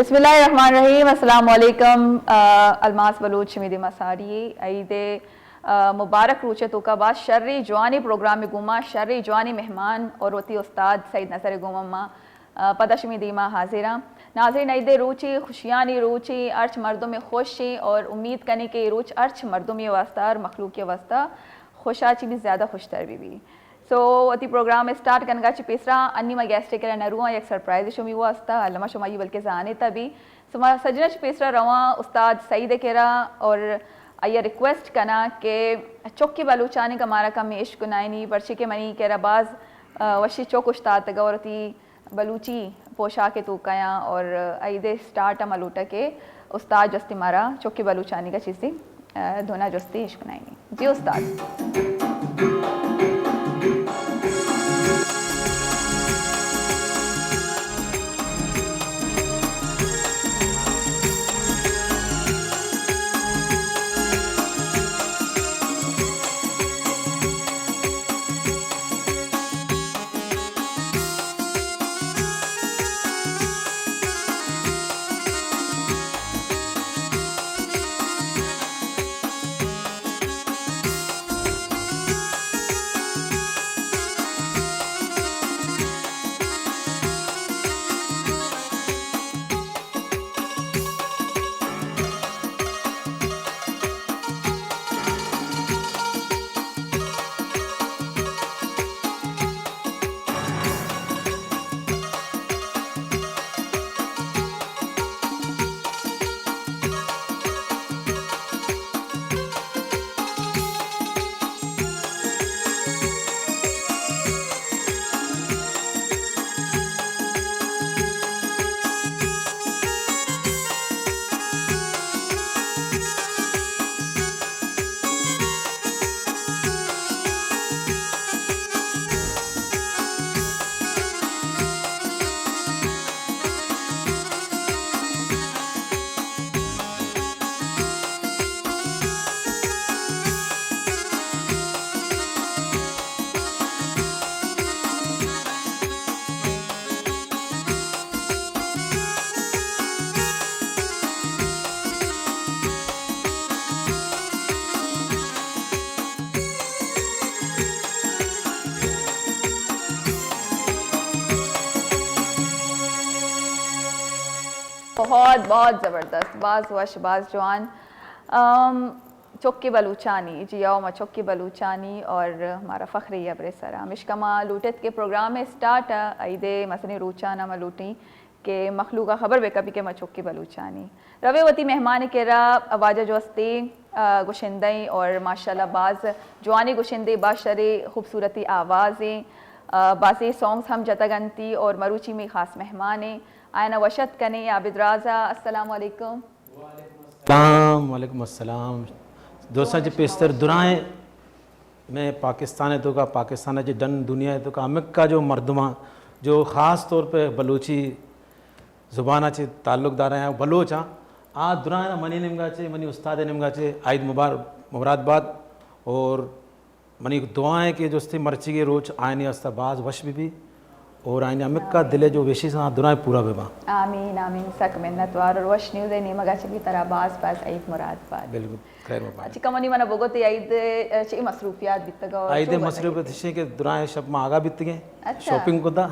बिस्मिल्लाहिर्रहमानिर्रहीम अस्सलाम वालेकुम। अलमास बलूच मिदी मसारी ईद मुबारक रूचे तो का बाद शर्री जवानी प्रोग्राम में गुमा शर्री जवानी मेहमान और वती उस्ताद सईद नज़र गुमा पदशमी दीमा हाजिरा नाज़रीन ईद रूची खुशियानी रूची अर्च मर्दों में खुशी और उम्मीद करने के रूच अर्च मर्दों में वास्ता और मखलूक के वास्ता खुशाची भी ज़्यादा खुशतर भी सो अति प्रोग्राम स्टार्ट कनगा पेसरा अन्नी मा गेस्ट के नरुआ एक सरप्राइज शुमी हुआ अस्ता अल्लामा शुमाई बल्कि जाने तभी सुमा सजना पेसरा रवा उस्ताद सईद केरा और आइया रिक्वेस्ट कना के चौकी बलूचानी का मारा का में इश्क नाइनी पर्ची के मनी केरा बाज वशी चौक उस्ताद गौरती बलूची पोशाक तो कया और ईदे स्टार्ट मलूटा के उस्ताद जस्ती मारा चौकी बलूचानी का चीज़ी धोना जस्ती इश्क नाइनी जी उस्ताद। बहुत बहुत ज़बरदस्त बाज वश बाज जवान चौकी बलूचानी जी आओ मा चौकी बलूचानी और हमारा फ़ख्री अबरेसरा मिशकमा लूटत के प्रोग्राम में स्टार्ट ईदे मसनी रूचाना मलूटी के मखलूका खबर बे कभी के मा चौकी बलूचानी रवेवती मेहमान के रा आवाज़ जोस्ती गुशिंदई और माशाल्लाह बाज जवानी गुशिंदे बाशरे खूबसूरती आवाज़ें बासी सॉन्ग्स हम जतागंती और मरूची में ख़ास मेहमान आयना वशत कने आबिद राजा अस्सलाम वालेकुम। वालेकुम अस्सलाम दोस्तों जी पेस्तर दुराए मैं पाकिस्तान तो का पाकिस्तान जी डन दुनिया तो का अमिक का जो मर्दमा जो ख़ास तौर पे बलूची ज़ुबाना चे ताल्लुक़दार हैं बलोच हाँ आ दुराए मनी निमगा चे मनी उस्ताद निमगा चे आयद मुबारकबाद और मनी दुआएं के जो मर्ची के रोच आयनी अस्ताबाज वश भी और आइने अमिक का दिले जो वेशी सा दुराए पूरा बेबा आमीन आमीन सक मिन्नत वार और वश न्यूज़ ने मगा चली तरह बास बास ईद मुरादबाद बिल्कुल खैर मुबारक अच्छी कमनी मना बगोते ईद ची मसरूफियात बितगा ईद मसरूफियत थी के दुराए शब में आगा बित गए शॉपिंग को था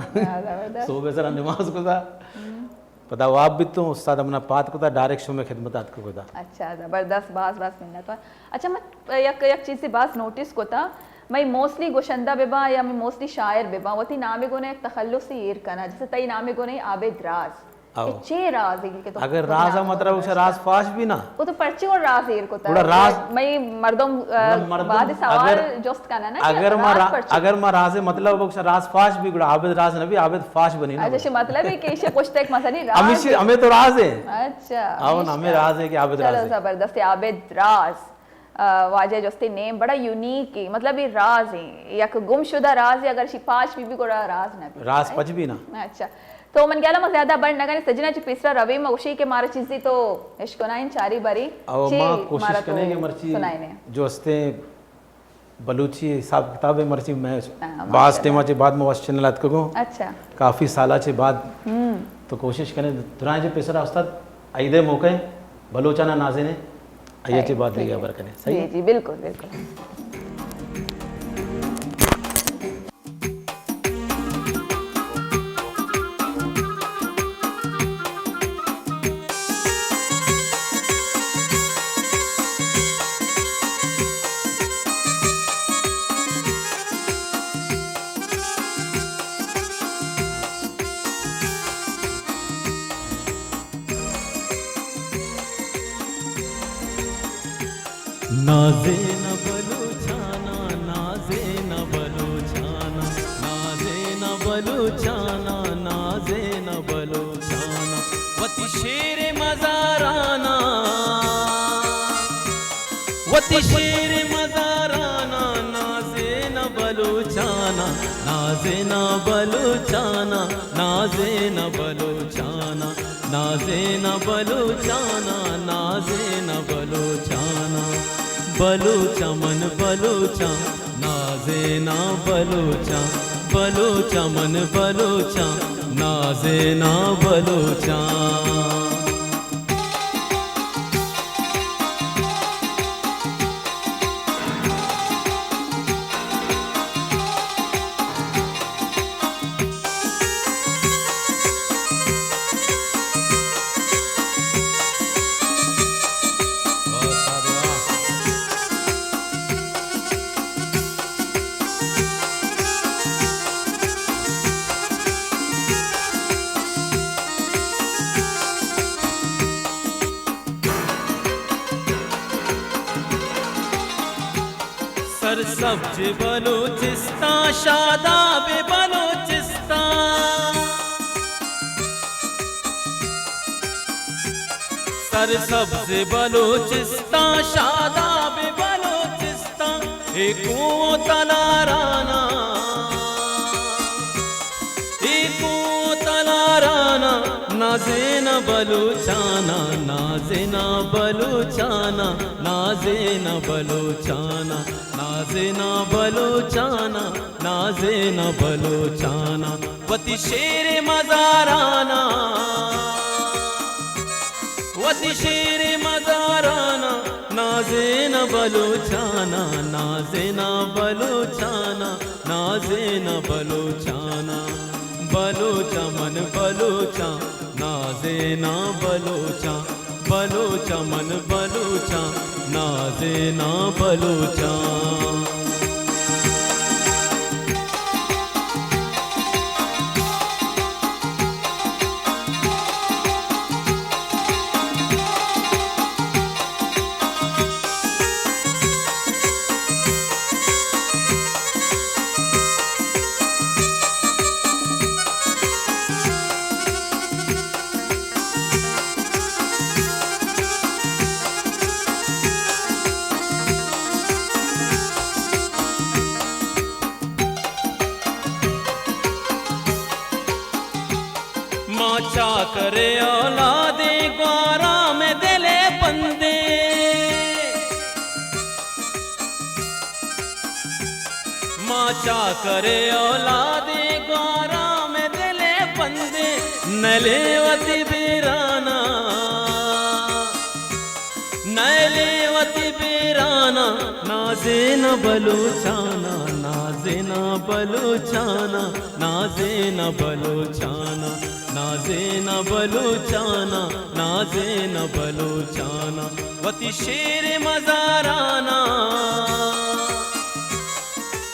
सो बेसरा नमाज को था पता वो आप भी तो उस्ताद अपना पात को था डायरेक्ट शो में खिदमत आत को था। अच्छा ज़बरदस्त बास बास मिन्नत वार अच्छा मैं एक चीज़ से बास नोटिस को था मैं मोस्टली गोशंदा बेबा या मैं मोस्टली शायर बेबा वती नामे गुने एक तखल्लुस ईर करना जैसे तई नामे गुने आबिद राज चे राज के तो अगर राज मतलब उसे राज फाश भी ना वो तो पर्चे और राज ईर को था थोड़ा राज मैं मर्दम बाद सवाल जोस्त करना ना अगर मैं राज मतलब उसे राज फाश भी गुड़ा आबिद राज ना भी आबिद फाश बनी ना अच्छा मतलब है कि इसे कुछ तक मसली राज हमें तो राज है अच्छा आओ ना हमें राज है कि आबिद राज है जबरदस्त आबिद राज वाजे जोस्ते नेम बड़ा यूनिक है मतलब ये राज है या गुमशुदा राज है अगर शिपाश भी को राज ना भी राज पच भी ना अच्छा तो मन गयाला म ज्यादा बड़ नगने सजना ची पिसरा रवे म उशी के मारा चीज़ी तो इश्कोनाइन चारी बारी ची कोशिश करने की मर्ची जो हस्ते बलूची हिसाब किताब है मर्ची मैं बास टेमा चे बाद में वास चैनल आत को अच्छा काफी साला चे बाद तो कोशिश करें दुराए जो पेशरा उस्ताद आईदे मौके बलोचाना नाज़िने अय्यची बात देगी अबर करें सही जी जी बिल्कुल बिल्कुल। नाजे न बलूचाना, नाजे न बलूचाना, नाजे न बलूचाना, नाजे न बलूचाना, वती शेर मजाराना, वती शेर मजाराना, नाजे न बलूचाना, नाजे न बलूचाना, नाजे न बलूचाना, नाजे न बलूचाना, नाजे न बलूचाना, बलूचा मन बलूचा, नाजे ना बलूचा, बलूचा मन बलूचा, नाजे ना बलूचा। सरसब्ज बलूचिस्तान, शादाब बलूचिस्तान, सरसब्ज बलूचिस्तान, शादाब बलूचिस्तान, एको तलाराना, एको तलाराना, नाजे न बलूचाना, नाजे न बलूचाना, नाजे न बलूचाना, नाजे न बलूचाना, नाजे न बलूचाना, वती शेर मजाराना, वती शेर मजाराना, नाजे न बलूचाना, नाजे न बलूचाना, नाजे न बलूचाना, बलूचा मन बलूचा, नाजे न बलूचा, बलूचा मन बलूचा, नाजे न बलूचा। माचा करे औलादे ग्वारा में दिले बंदे, माचा करे औलादे ग्वारा में दिले बंदे, नलेवती बीराना, नलेवती बीराना, नाजे न बलूचाना, नाजे न बलूचाना, नाजे न बलूचाना, नाजे न बलूचाना, नाजे न बलूचाना, वती शेर मजाराना,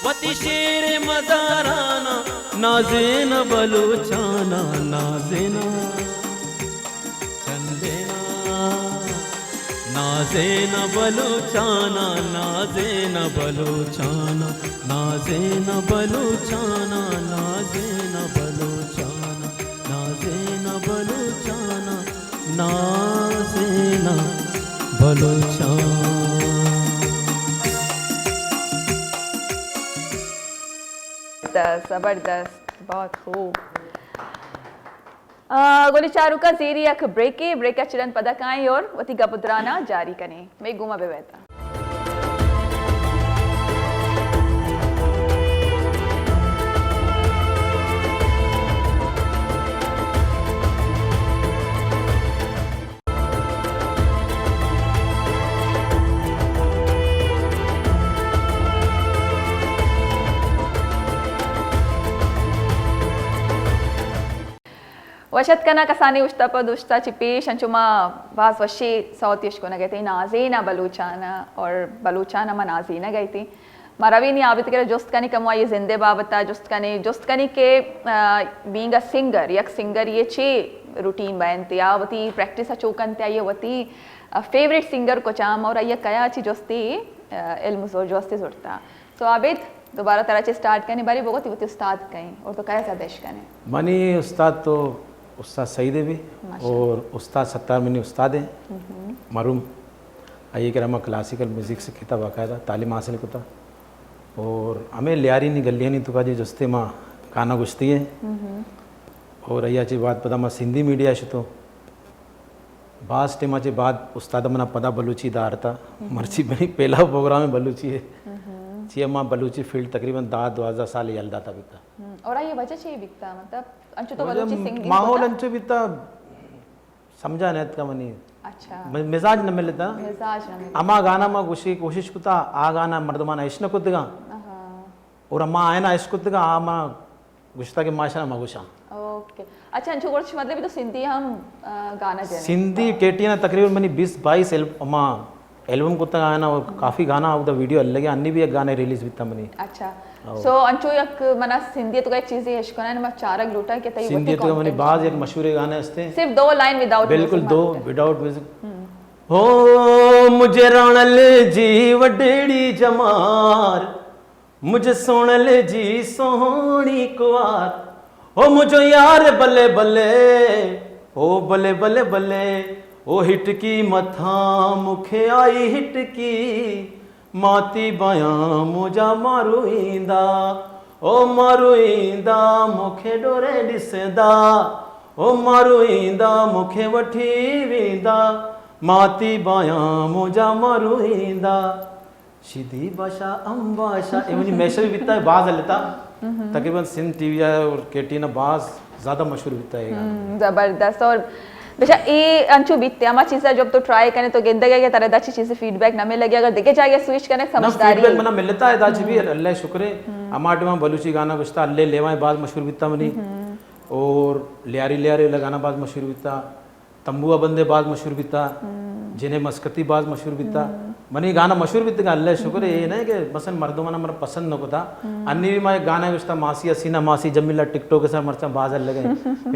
वती शेर मजाराना, नाजे न बलूचाना, नाजे न चंदेना, नाजे न बलूचाना, नाजे न बलूचाना, नाजे न बलूचाना, नाजे न बलूचाना, नाजे न बलूचाना, नाजे न बलूचाना। जबरदस्त, बहुत खूब। गोली चारू का जेरी अख ब्रेके ब्रेक चिरन पदकाएं और वती गपुत्राना जारी करें मैं गुमा बेवता। वशत कना कसानी उश्ता पद उश्ता चिपेश अंचुमा बास वशी साउथ यश को न गए थे नाज़ीना बलूचाना और बलूचाना मा नाज़ीना गई थी मारावी नहीं आबित करे जुस्त कनी कमवा ये जिंदे बाबता जुस्त कनी के बीइंग अ सिंगर यक सिंगर ये चे रूटीन बयान या वती प्रैक्टिस अचोकन ते ये वती फेवरेट सिंगर को चाम और ये कया अच्छी जोस्ती इल्म जोर जोस्ती जुड़ता तो आबिद दोबारा तरह से स्टार्ट करने बारी बहुत ही उस्ताद कहीं और तो कया सदेश करने मनी उस्ताद तो उस्ताद सईद है भी और उस्ताद सत्तार मनी उस्ताद है मरूम आइए कि मैं क्लासिकल म्यूज़िक से किताब बाकायदा तालीम हासिल करता और हमें लियारी नहीं गलियाँ नहीं तो का जी जस्ते माँ गाना गुस्ती है और अय्याची बात पता माँ सिंधी मीडिया तो बास टेमाचे बाद उस्ताद मना पदा बलूची दारता मर्ची बनी पहला प्रोग्राम में बलूची है चिया माँ बलूची फील्ड तकरीबन 10-12 साल यलदा था बिता और ये वजह चाहिए बिकता मतलब अंचु तो बलूची सिंगिंग माहौल अंचु बिता समझा नहीं का मनी अच्छा मिजाज न मिलता मिजाज ना अमा गाना माँ कोशिश कुता आ गाना मर्दमाना इश्न कुतगा और अम्मा आयना इश्क कुतगा आ माँ गुश्ता के माशा माँ गुशा ओके अच्छा अंचु वर्ष मतलब तो सिंधी हम गाना जे सिंधी केटी ना तकरीबन मनी 20-22 एल्बम कुत्ता गाना और काफ़ी गाना आउदा वीडियो अलग अन्नी भी एक गाने रिलीज बिता मनी अच्छा सो अंचु एक मना सिंधी तो एक चीज है इश्कना ने चारक लूटा के तई सिंधी तो मनी बाज एक मशहूर गाने हस्ते सिर्फ 2 लाइन विदाउट बिल्कुल 2 विदाउट म्यूजिक हो मुझे रणल जी वडेड़ी जमार मुझे सोनल जी सोहनी कुआर ओ मुझो यार बल्ले बल्ले ओ बल्ले बल्ले बल्ले ओ हिटकी मथा मुखे आई हिटकी माती बया मुझा मारुईंदा ओ मारुईंदा मुखे डोरे ॾिसंदा ओ मारुईंदा मुखे वठी वेंदा माती बया मुझा मारुईंदा सीधी भाषा अम्बाशा एवनी मैशर भी बिता है बाज हलता तकरीबन सिंध टीवी और केटीना बाज ज़्यादा मशहूर बिता है जबरदस्त और बेशा ये अंचु बीतते हमारी चीज़ें जब तो ट्राई करें तो गेंदे के तरह दाची चीज़ें फीडबैक ना मिलेगी अगर देखे जाएगा स्विच करने समझदारी फीडबैक मना मिलता है दाची भी अल्लाह शुक्र है हमारे वहाँ बलूची गाना गुस्ता अल्लाह लेवाएं बाज मशहूर बिता मनी और लियारी लियारी लगाना बाज मशहूर बिता तंबुआ बंदे बाज मशहूर बिता जिन्हें मस्कती बाज मशहूर बिता मनी गाना मशहूर बिता अल्लाह शुक्र है ये नहीं कि मसन मर्दों मना मरा पसंद न को था अन्य भी मैं गाना गुस्ता मासी हसीना मासी जमीला टिकटॉक के साथ मरचा बाज लगे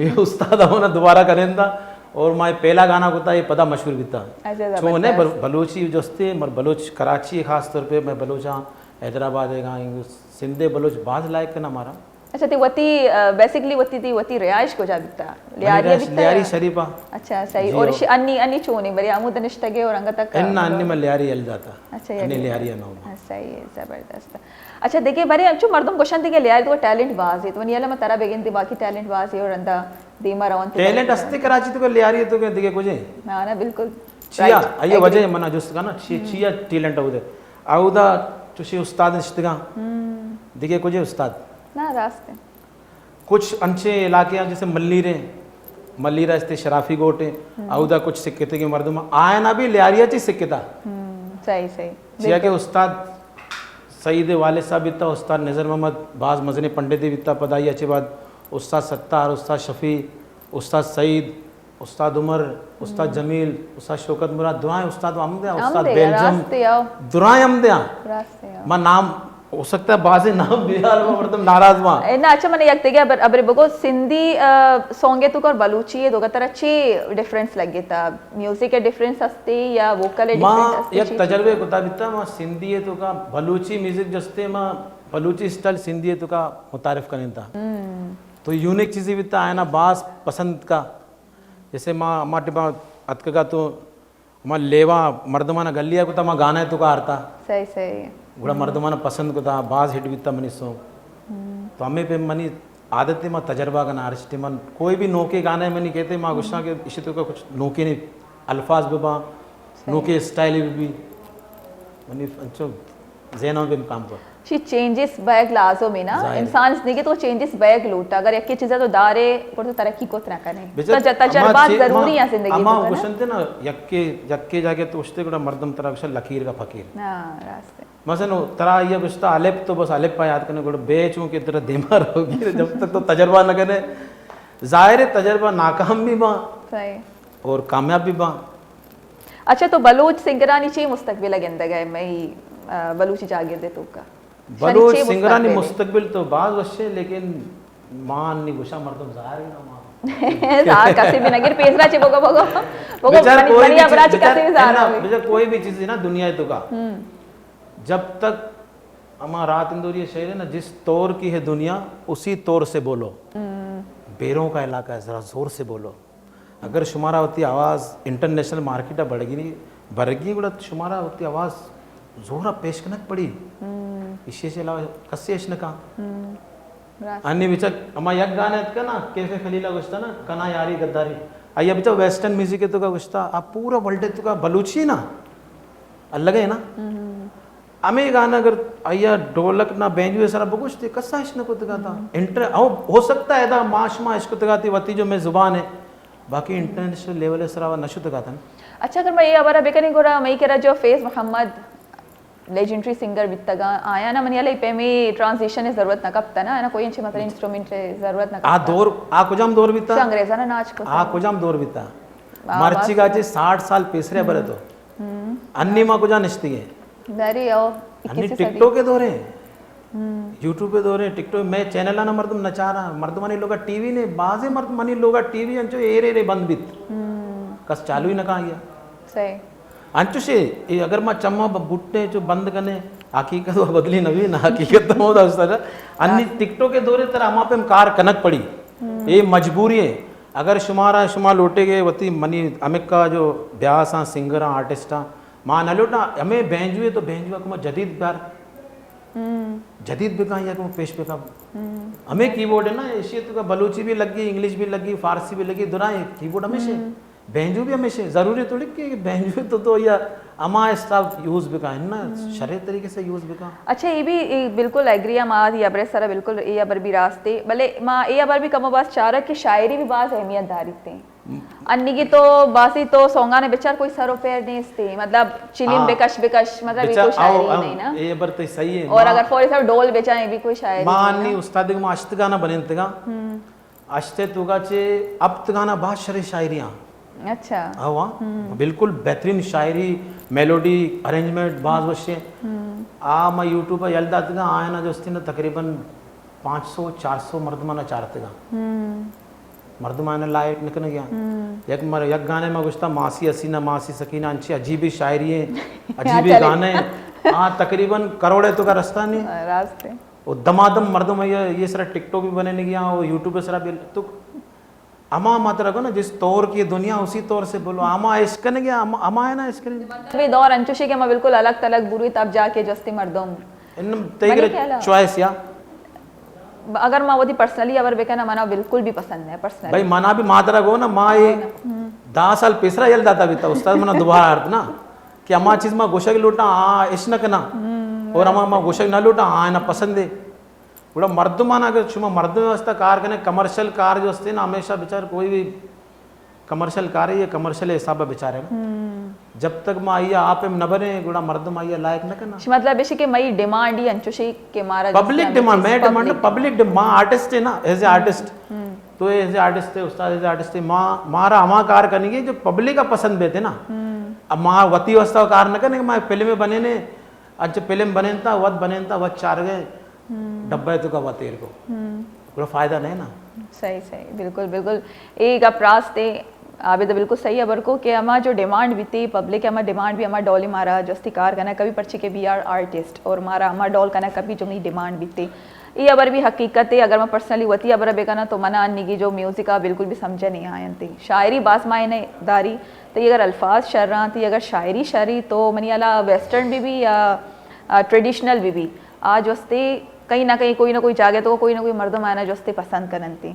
ये उस्ताद होना दोबारा करें था और मैं पहला गाना होता है पता मशहूर बिता छो ने बलूची जोस्ते मर बलूच कराची खास तौर पे मैं बलूच हाँ हैदराबाद है गाँव सिंधे बलूच बाज लायक ना मारा अच्छा ती वती बेसिकली वती रियाज को जा बिकता लियारी शरीफा अच्छा सही और अन्नी चोनी बरी आमुद निष्ठगे और अंग तक अन्नी में लियारी यल जाता अच्छा अन्नी लियारी ना सही है जबरदस्त अच्छा देखिए बरे अंचु मर्दम क्वेश्चन थी के लियारी तो टैलेंट बाज है तो नियला में तारा बेगिन थी बाकी टैलेंट बाज है और अंदा दीमा रवन टैलेंट अस्ते कराची तो लियारी तो के दिखे कुछ ना ना बिल्कुल चिया आइए वजह मना जो का ना चिया टैलेंट आउदे आउदा तुसी उस्ताद निष्ठगा दिखे कुछ उस्ताद ना रास्ते कुछ अंचे इलाके जैसे मल्लीरा इस्ते शराफी गोटे आउदा कुछ सिक्के थे के मर्दमा आयना भी लियारिया ची सिक्के था सही सही चिया के उस्ताद सईद वाले साहब इतना उस्ताद नज़र मोहम्मद बाज मजने पंडित इतना पदाई अच्छे बाद उस्ताद सत्तार उस्ताद शफ़ी उस्ताद सईद उस्ताद उमर उस्ताद जमील उस्ताद शौकत मुराद दुआएं उस्ताद अमदया उस्ताद बेलजम दुआएं अमदया मां नाम हो सकता है बाजे नाम बिहार में मतलब नाराज मा ना अच्छा मैंने यक देखे अबरे बगो सिंधी सॉन्गे तो कर बलूची है दोगा तरह अच्छी डिफरेंस लगे था म्यूजिक के डिफरेंस हस्ते या वोकल डिफरेंस हस्ते एक तजर्बे कुता बिता मां सिंधी है तो का बलूची म्यूजिक जस्ते मां बलूची स्टाइल सिंधी है तो का मुतारिफ करें था तो यूनिक चीज़ें बिता है ना बास पसंद का जैसे माँ माँ टिपा अतक का तो माँ लेवा मर्दमाना गलिया कुता माँ गाना है तो का आरता सही सही गुड़ा मर्दमाना पसंद को था बाज हिट बिता मनी सो तो हमें पे मनी आदत है माँ तजर्बा का नारिश मन कोई भी नोके गाने में नहीं कहते माँ गुस्सा के इसी तो का कुछ नोके नहीं अल्फाज बबा नोके स्टाइल भी मनी अच्छा जैनों पे काम कर शी चेंजेस बैग लाजो में ना इंसान जिंदगी तो चेंजेस बैग लूटा अगर एक चीज़ तो दारे पर तो तरक्की को तना करें तो तजर्बा जरूरी है जिंदगी में अम्मा क्वेश्चन थे ना यक्के जाके तो उसते गुड़ा मर्दम तरह कुछ लकीर का फकीर हां रास्ते मसलन तरह ये कुछ अलेप तो बस अलेप पा याद करने गुड़ा बेचूं की तरह दिमाग होगी जब तक तो तजर्बा न करे ज़ाहिर तजर्बा नाकाम भी बा सही। और कामयाब भी बा। अच्छा तो बलूच सिंगरानी ची मुस्तकबिल गिंदगा मई बलूची जागिर तो का बलूच सिंगरानी मुस्तकबिल तो बाज वशे लेकिन मान नी गुशा मर्दम ज़ाहिर ना मा सार कसे भी नगर पेसरा चे बोगा बोगा बोगा बेचार कोई भी बराच कसे भी सारा बेचार कोई भी चीज़ है ना दुनिया तो का जब तक अमा रात इंदौरी शहर है ना जिस तौर की है दुनिया उसी तौर से बोलो। बेरों का इलाका है, ज़रा ज़ोर से बोलो। अगर शुमारा होती आवाज़ इंटरनेशनल मार्केट बढ़गी नहीं बढ़गी गुड़ा शुमारा होती आवाज़ जोरा पेश कनक पड़ी इसी से अलावा कस्से यश का अन्य विचक अमा यक गाने का ना कैफे खलीला गुस्ता ना कना यारी गद्दारी आइए बिचा वेस्टर्न म्यूजिक है तो का गुस्ता आप पूरा वर्ल्ड तो का बलूची ना अलग है ना हमें गाना अगर आइया ढोलक ना बैंजो सारा बगुश्ते कस्सा इश्क को तगाता इंटर हो सकता है दा माशमा इश्क तगाती वती जो मैं जुबान है बाकी इंटरनेशनल लेवल है सरा नशु तगाता। अच्छा अगर मैं ये अबारा बेकनी गोरा मैं कह रहा जो फेज मोहम्मद लेजेंडरी सिंगर बितगा आया ना मनियाले पे में ट्रांजिशन है जरूरत ना कपता ना ना कोई इंच मतलब इंस्ट्रूमेंट है जरूरत ना आ दौर आ कुजाम दौर बिता अंग्रेजा ना नाच को आ कुजाम दौर बिता मर्ची गाचे 60 साल पेसरे बरे तो अन्नी मा कुजा निश्ती है वेरी ओ अन्नी टिकटॉक के दौरे यूट्यूब पे दौरे टिकटॉक मैं चैनल ना मर्दम नचा रहा मर्दमानी लोगा टीवी ने बाजे मर्दमानी लोगा टीवी अंचो एरे रे बंद बित कस चालू ही ना कहा गया सही अंचु से ये अगर मैं चम्मा बुट्टे जो बंद करने हकीकत वो बदली नवी ना हकीकत तो होता उस तरह अन्य टिकटों के दौरे तरह हमारे पे कार कनक पड़ी ये मजबूरी है अगर शुमारा शुमार लौटे गए वती मनी अमिक का जो ब्यास सिंगर आर्टिस्ट मां न लौटा हमें बेंजुए तो बेंजुआ को मैं जदीद प्यार जदीद भी कहा या पेश पे का हमें कीबोर्ड है ना एशिया तो का बलूची भी लगी इंग्लिश भी लगी फारसी भी लगी दुराए कीबोर्ड हमेशा बेंजू भी हमेशा जरूरी थोड़ी कि बेंजू तो या अमा स्टाफ यूज भी का है ना शरीय तरीके से यूज भी का। अच्छा ये भी बिल्कुल एग्री मा या बरे सारा बिल्कुल ये अबर भी रास्ते भले मां ये अबर भी कम बास चारा कि शायरी भी बास अहमियत दारी थे अन्नी की तो बासी तो सोंगा ने बेचार कोई सरो पैर नहीं इसते मतलब चिलिम बेकश बेकश मतलब ये कोई शायरी नहीं ना ये बर तो सही है और अगर फॉर एग्जांपल डोल बेचाए भी कोई शायरी मां अन्नी उस्ताद के माश्त गाना बने तगा अश्ते तुगा चे अब गाना बात शरी शायरियां अच्छा हवा बिल्कुल बेहतरीन शायरी मेलोडी अरेंजमेंट बाज वशे आ मैं यूट्यूब पर यलदा तगा आया ना जो ना तकरीबन 500-400 मर्दमाना चारतेगा मर्दमाना लाइट निकल गया एक गाने में गुस्ता मासी हसीना मासी सकीना अंची अजीबी शायरी है अजीबी गाने तकरीबन करोड़े तो का रास्ता नहीं रास्ते वो दमादम मर्दम ये सारा टिकटॉक भी बने नहीं गया वो यूट्यूब पे सारा तो अमा मत रखो ना जिस तौर की दुनिया उसी तौर से बोलो अमा इसका नहीं गया अमा है ना इसके भी दौर अंचुशी के मैं बिल्कुल अलग तलग बुरी तब जाके जस्ती मर्दम इन तेरे चॉइस या अगर माँ वोदी पर्सनली अगर बेकना मना बिल्कुल भी पसंद है पर्सनली भाई मना भी मातरा गो ना माँ ये 10 साल पिसरा यल दाता भी था उस्ताद मना दोबारा अर्थ ना कि अमा चीज माँ गोशा की लूटा इश्न कना और अमा माँ गोशा ना लूटा ना पसंद है बड़ा मर्दमान अगर चुमा मर्द व्यवस्था कार करने कमर्शियल कार जो ना हमेशा बेचार कोई भी कमर्शियल कार है ये कमर्शियल हिसाब बेचारे जब तक माँ आइया आप न बने गुड़ा मर्द आइया लायक न करना मतलब इसी के मई डिमांड ही अंचुशी के मारा पब्लिक डिमांड मैं डिमांड पब्लिक माँ आर्टिस्ट है ना एज ए आर्टिस्ट तो एज ए आर्टिस्ट थे उस्ताद एज ए आर्टिस्ट थे माँ मारा हमारा कार करेंगे जो पब्लिक का पसंद बेते ना अब माँ वती अवस्था कार न करने माँ फिल्म बने ने अच्छा फिल्म बने था वत बने था वत चार गए डब्बा तो का तेर को पूरा फायदा नहीं ना सही सही बिल्कुल बिल्कुल एक आप रास्ते आबे तो बिल्कुल सही अबर को कि हमारा जो डिमांड भी थी पब्लिक हमारा डिमांड भी हमारा डॉल ही मारा जस्ती कार करना कभी पर्ची के भी आर आर्टिस्ट और मारा हमारा डॉल करना कभी जो मेरी डिमांड भी थी ये अबर भी हकीकत है अगर मैं पर्सनली होती अबर बेगाना तो मना अन्नी की जो म्यूजिक आ बिल्कुल भी समझे नहीं आयन थी शायरी बास मायने दारी तो ये अगर अल्फाज शर रहा थी अगर शायरी शरी तो मनी अला वेस्टर्न भी या ट्रेडिशनल भी आज वस्ते कहीं ना कहीं कोई ना कोई जागे तो कोई ना कोई मर्दम आना जो उसते पसंद करन थी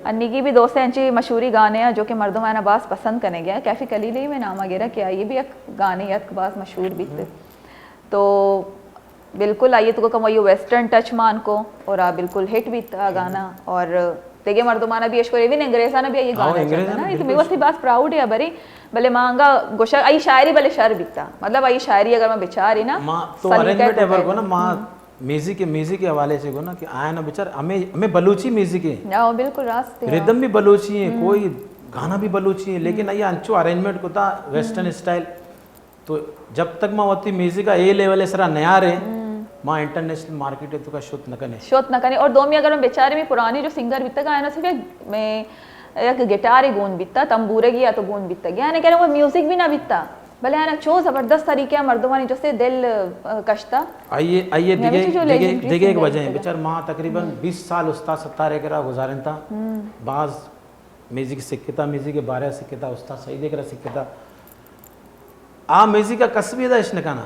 अन्नी की भी दोस्त हैं मशहूरी गाने हैं जो कि मर्दम आना बास पसंद करने गया कैफ़ी कलीले में नाम वगैरह क्या ये भी एक गाने एक बास मशहूर भी थे तो बिल्कुल आइए तो कम ये वेस्टर्न टच मान को और बिल्कुल हिट भी था गाना और तेगे मर्दमाना भी भी अंग्रेजा भी ये गाना चलता ना तो मेरे बात प्राउड है बरी भले मांगा गोशा आई शायरी भले शर बिकता मतलब आई शायरी अगर मैं बिचारी ना तो अरेंजमेंट एवर को ना माँ म्यूजिक के हवाले से को ना कि आया ना बेचार हमें हमें बलूची म्यूजिक है, हाँ बिल्कुल रास्ते हैं। रिदम भी बलूची है, कोई गाना भी बलूची है, लेकिन ये अंचो अरेंजमेंट को था वेस्टर्न स्टाइल। तो जब तक मैं होती म्यूजिक का ए लेवल है सरा नया रहे माँ इंटरनेशनल मार्केट है तो का शुद्ध न कने शोत न करें। और दो में अगर मैं बेचारे में पुरानी जो सिंगर बीता गाया ना सिर्फ मैं एक गिटार ही गूंद बीता, तंबूरे गया तो गूंद बीता गया यानी कह रहे वो म्यूजिक भी ना बीता भले है ना चो जबरदस्त तरीके मर्दमानी जैसे दिल कश्ता। आइए आइए मैं भी जो legendary दिगे एक singer वजह है है। बेचार माँ तकरीबन 20 साल उस्ताद सत्तार एकरा गुजारन था, बाज म्यूजिक सीखता म्यूजिक के बारे सीखता उस्ताद सही देख रहा सीखता आ म्यूजिक का कसबी था इसने कहना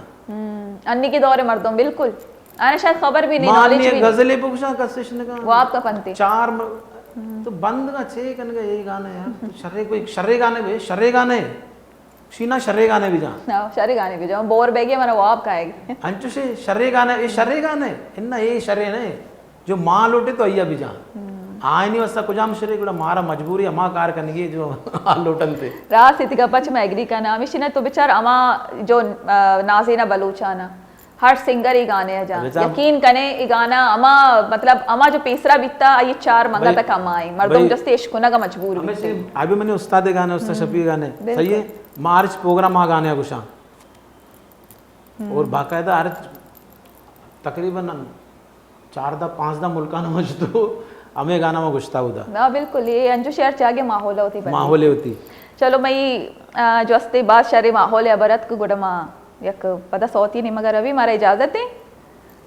अन्नी के दौरे मर्दों बिल्कुल आने शायद खबर भी नहीं मान नॉलेज लिया भी नहीं। गजले पुछा कशिश ने कहा वो आपका पंथी चार तो बंद का छे कन का यही गाने यार तो शर्रे कोई शर्रे गाने भी शर्रे गाने शीना शर्रे गाने भी जा हाँ शरी गाने भी जाओ बोर बैगे मना वो आप खाएगी। अंचु से शर्रे गाने ये शर्रे गाने इन्ना ये शर्रे नहीं जो माँ लौटे तो अय्या भी जा आय नहीं वस्ता कुजाम शर्रे गुड़ा मारा मजबूरी अमा कार करने की जो लोटन थे रात स्थिति का पच में एग्री का नाम इसी ने तो बेचार अमा जो नाजीना बलूचाना हर सिंगर ही गाने है जा रिजा- यकीन कने ये गाना अमा मतलब अमा जो पेसरा बीतता ये चार मंगा भाई- तक अमा आई मर्दों भाई- जस्ते इश्कुना का मजबूर हमें बीते। से अभी मैंने उस्ताद गाने उस्ताद शफी गाने बिल्कुल। सही है मार्च प्रोग्राम आ गाने गुशा और बाकायदा हर तकरीबन 4-5 मुल्कान मज तो हमें गाना में गुश्ता होता ना बिल्कुल ये अंजू शहर चागे माहौल होती बनी। माहौल होती चलो मई जो अस्ते बात शरे माहौल है बरत को गुडमा यक पता सौती नहीं मगर अभी हमारा इजाजत है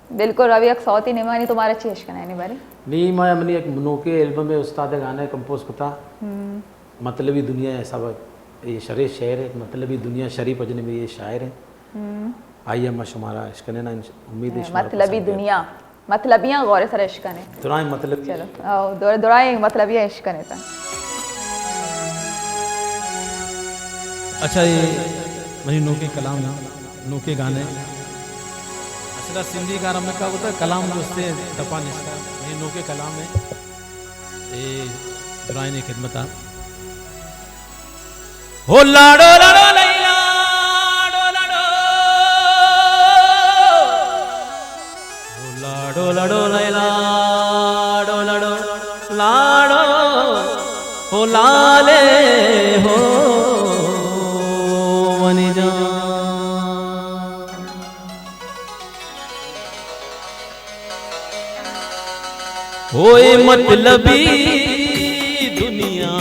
बिल्कुल रवि एक सौती नहीं मानी तुम्हारा चेश करना है नहीं बारी नहीं मैं अपनी एक नोके एल्बम में उस्ताद गाने कंपोज करता मतलबी दुनिया है सब ये शरे शेर है मतलबी दुनिया शरीफ अजने में ये शायर है आइए मैं शुमारा इश्कने ना उम्मीद है शुमारा मतलबी पसंद है। दुनिया मतलबियां गौर सर इश्क ने दुराए मतलब चलो आओ दुराए मतलबियां इश्क ने था। अच्छा ये मनी नोके कलाम ना नोके गाने असला सिंधी गाना में क्या होता है कलाम दोस्ते दपा निस्ता ये नोके कलाम है ये दुरानी खिदमत हो लाडो लाडो लैला लाडो लाडो लैला लाडो लाडो हो लाले हो मनी जा होए मतलबी दुनिया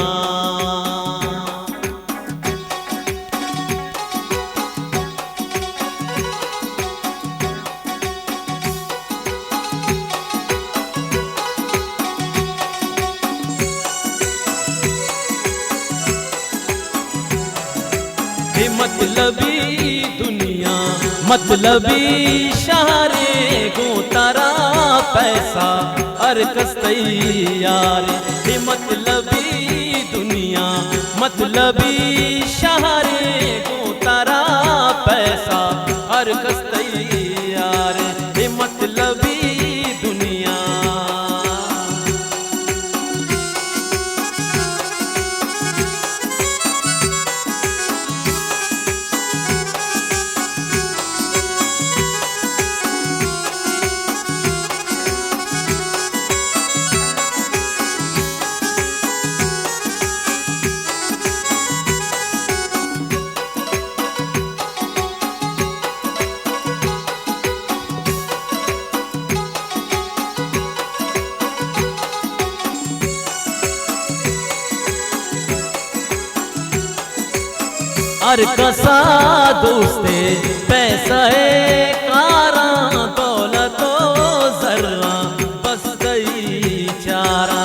हे मतलबी दुनिया मतलबी शहरे गो तारा पैसा हर कस्तई यार हे मतलबी दुनिया मतलबी शहरे गो तारा पैसा हर कस्तई यार हे मतलबी दुनिया हर कसा दोस्ते पैसा है कारा दौलतो जर्रा बस गई चारा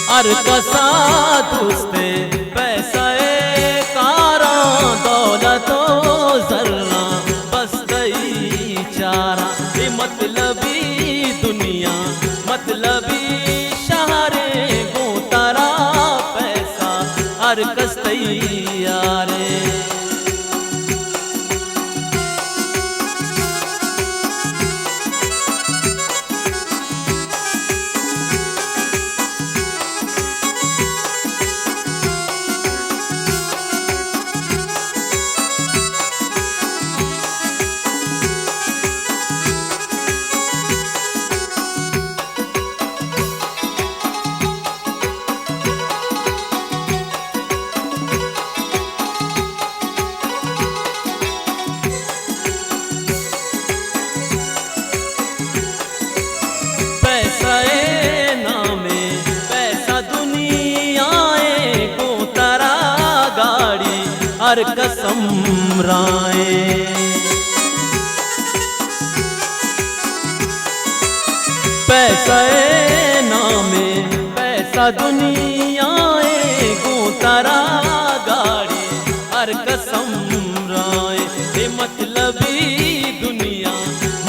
हर कसा दोस्ते पैसा है कारा दौलतो जर्रा बस गई चारा ये मतलबी दुनिया मतलबी शहरे गो तारा पैसा हर कस्तई यारे कसम राए पैसा नामे पैसा दुनिया को तारा गाड़ी हर कसम राय ये मतलबी दुनिया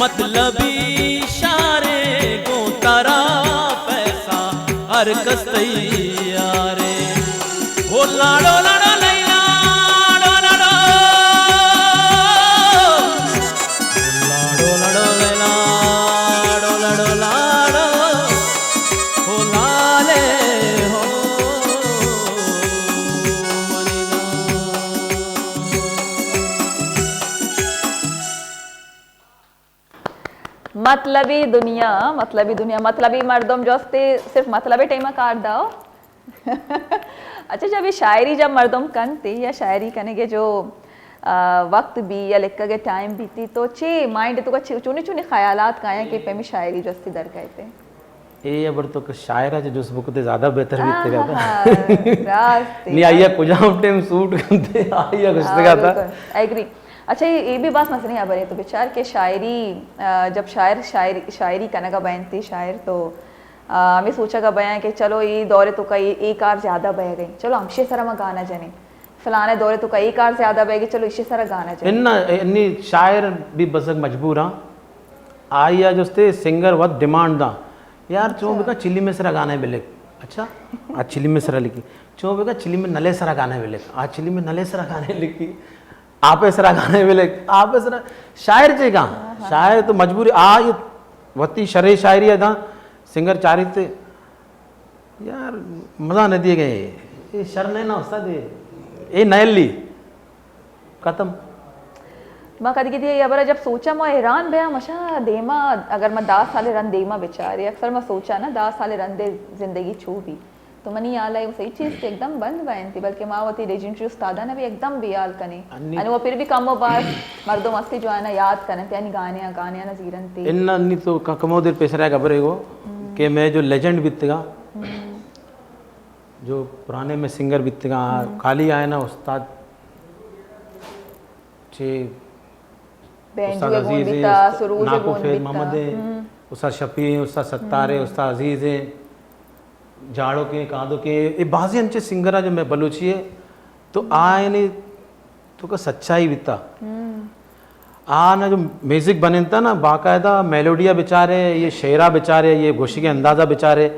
मतलबी इशारे को तारा पैसा हर कस तैयारे ओ लाडो लाडो लैला लाडो लाडो लाडो लैला लाडो लाडो हो लाले हो मनीना मतलबी दुनिया मतलबी मर्दम जोस्ते सिर्फ मतलबी टाइम काट दाओ अच्छा जब ये शायरी जब मर्दम कनते या शायरी करने के जो वक्त भी या लिख के टाइम बीती तो चे माइंड तो चुने चुने ख्यालात काया के पे में शायरी जोस्ती दर कहते ये अबर तो शायरा जो जुस बुक ते ज्यादा बेहतर बीते हाँ, रहता रास्ते नहीं आइया कुछ टाइम सूट करते आइया कुछ का था एग्री अच्छा ये भी बात मसले यहाँ बने तो बेचार के शायरी जब शायरी करने का बयान थी शायर तो हमें सोचा का बयान कि चलो ये दौरे तो का एक आर ज़्यादा बह गई चलो हमशे सारा में गाना जने फलाने दौरे तो का एक आर ज़्यादा बह गई चलो इसे सारा गाना जने इन्नी शायर भी बसक मजबूर हाँ आइया जो सिंगर बहुत डिमांड था यार चो बेका चिल्ली में सरा गाने मिले अच्छा आज चिल्ली में सरा लिखी चो बेका चिल्ली में नले सरा गाने मिले आज चिल्ली में नले सरा गाने लिखी आप सरा गाने मिले आप सरा शायर चे कहाँ शायर तो मजबूरी आ ये वती शरे शायरी है था सिंगर चारी थे यार मज़ा न दिए गए ये शर नहीं ना उस्ताद ये नयल ली खत्म माँ कदी की थी अबर जब सोचा मैं हैरान भया मशा देमा अगर मैं 10 साल रन देमा बेचारे अक्सर मैं सोचा ना 10 साल रन दे जिंदगी छू भी तो मनी आला है वो सही चीज़ थी एकदम बंद बयान थी बल्कि माँ होती लेजेंडरी उस्तादा ने भी एकदम बेयाल कने यानी वो फिर भी कम बार मर्दों मस्ती जो है ना याद करने थे यानी गाने ना जीरन थे इन्ना नहीं तो कमो देर पेश रहा खबर है वो कि मैं जो लेजेंड बीतेगा जो पुराने में सिंगर बीतेगा खाली आए ना उस्ताद चे उस्ताद अजीज है नाकू फैज मोहम्मद है उस्ताद शफी उस्ताद सत्तार है उस्ताद अजीज है जाड़ों के कादों के ये बाजी अंचे सिंगर जो मैं बलूची है तो आए नहीं तो का सच्चाई बीता आ ना जो म्यूजिक बने था ना बाकायदा मेलोडिया बेचारे ये शेरा बेचारे ये गोशी के अंदाजा बेचारे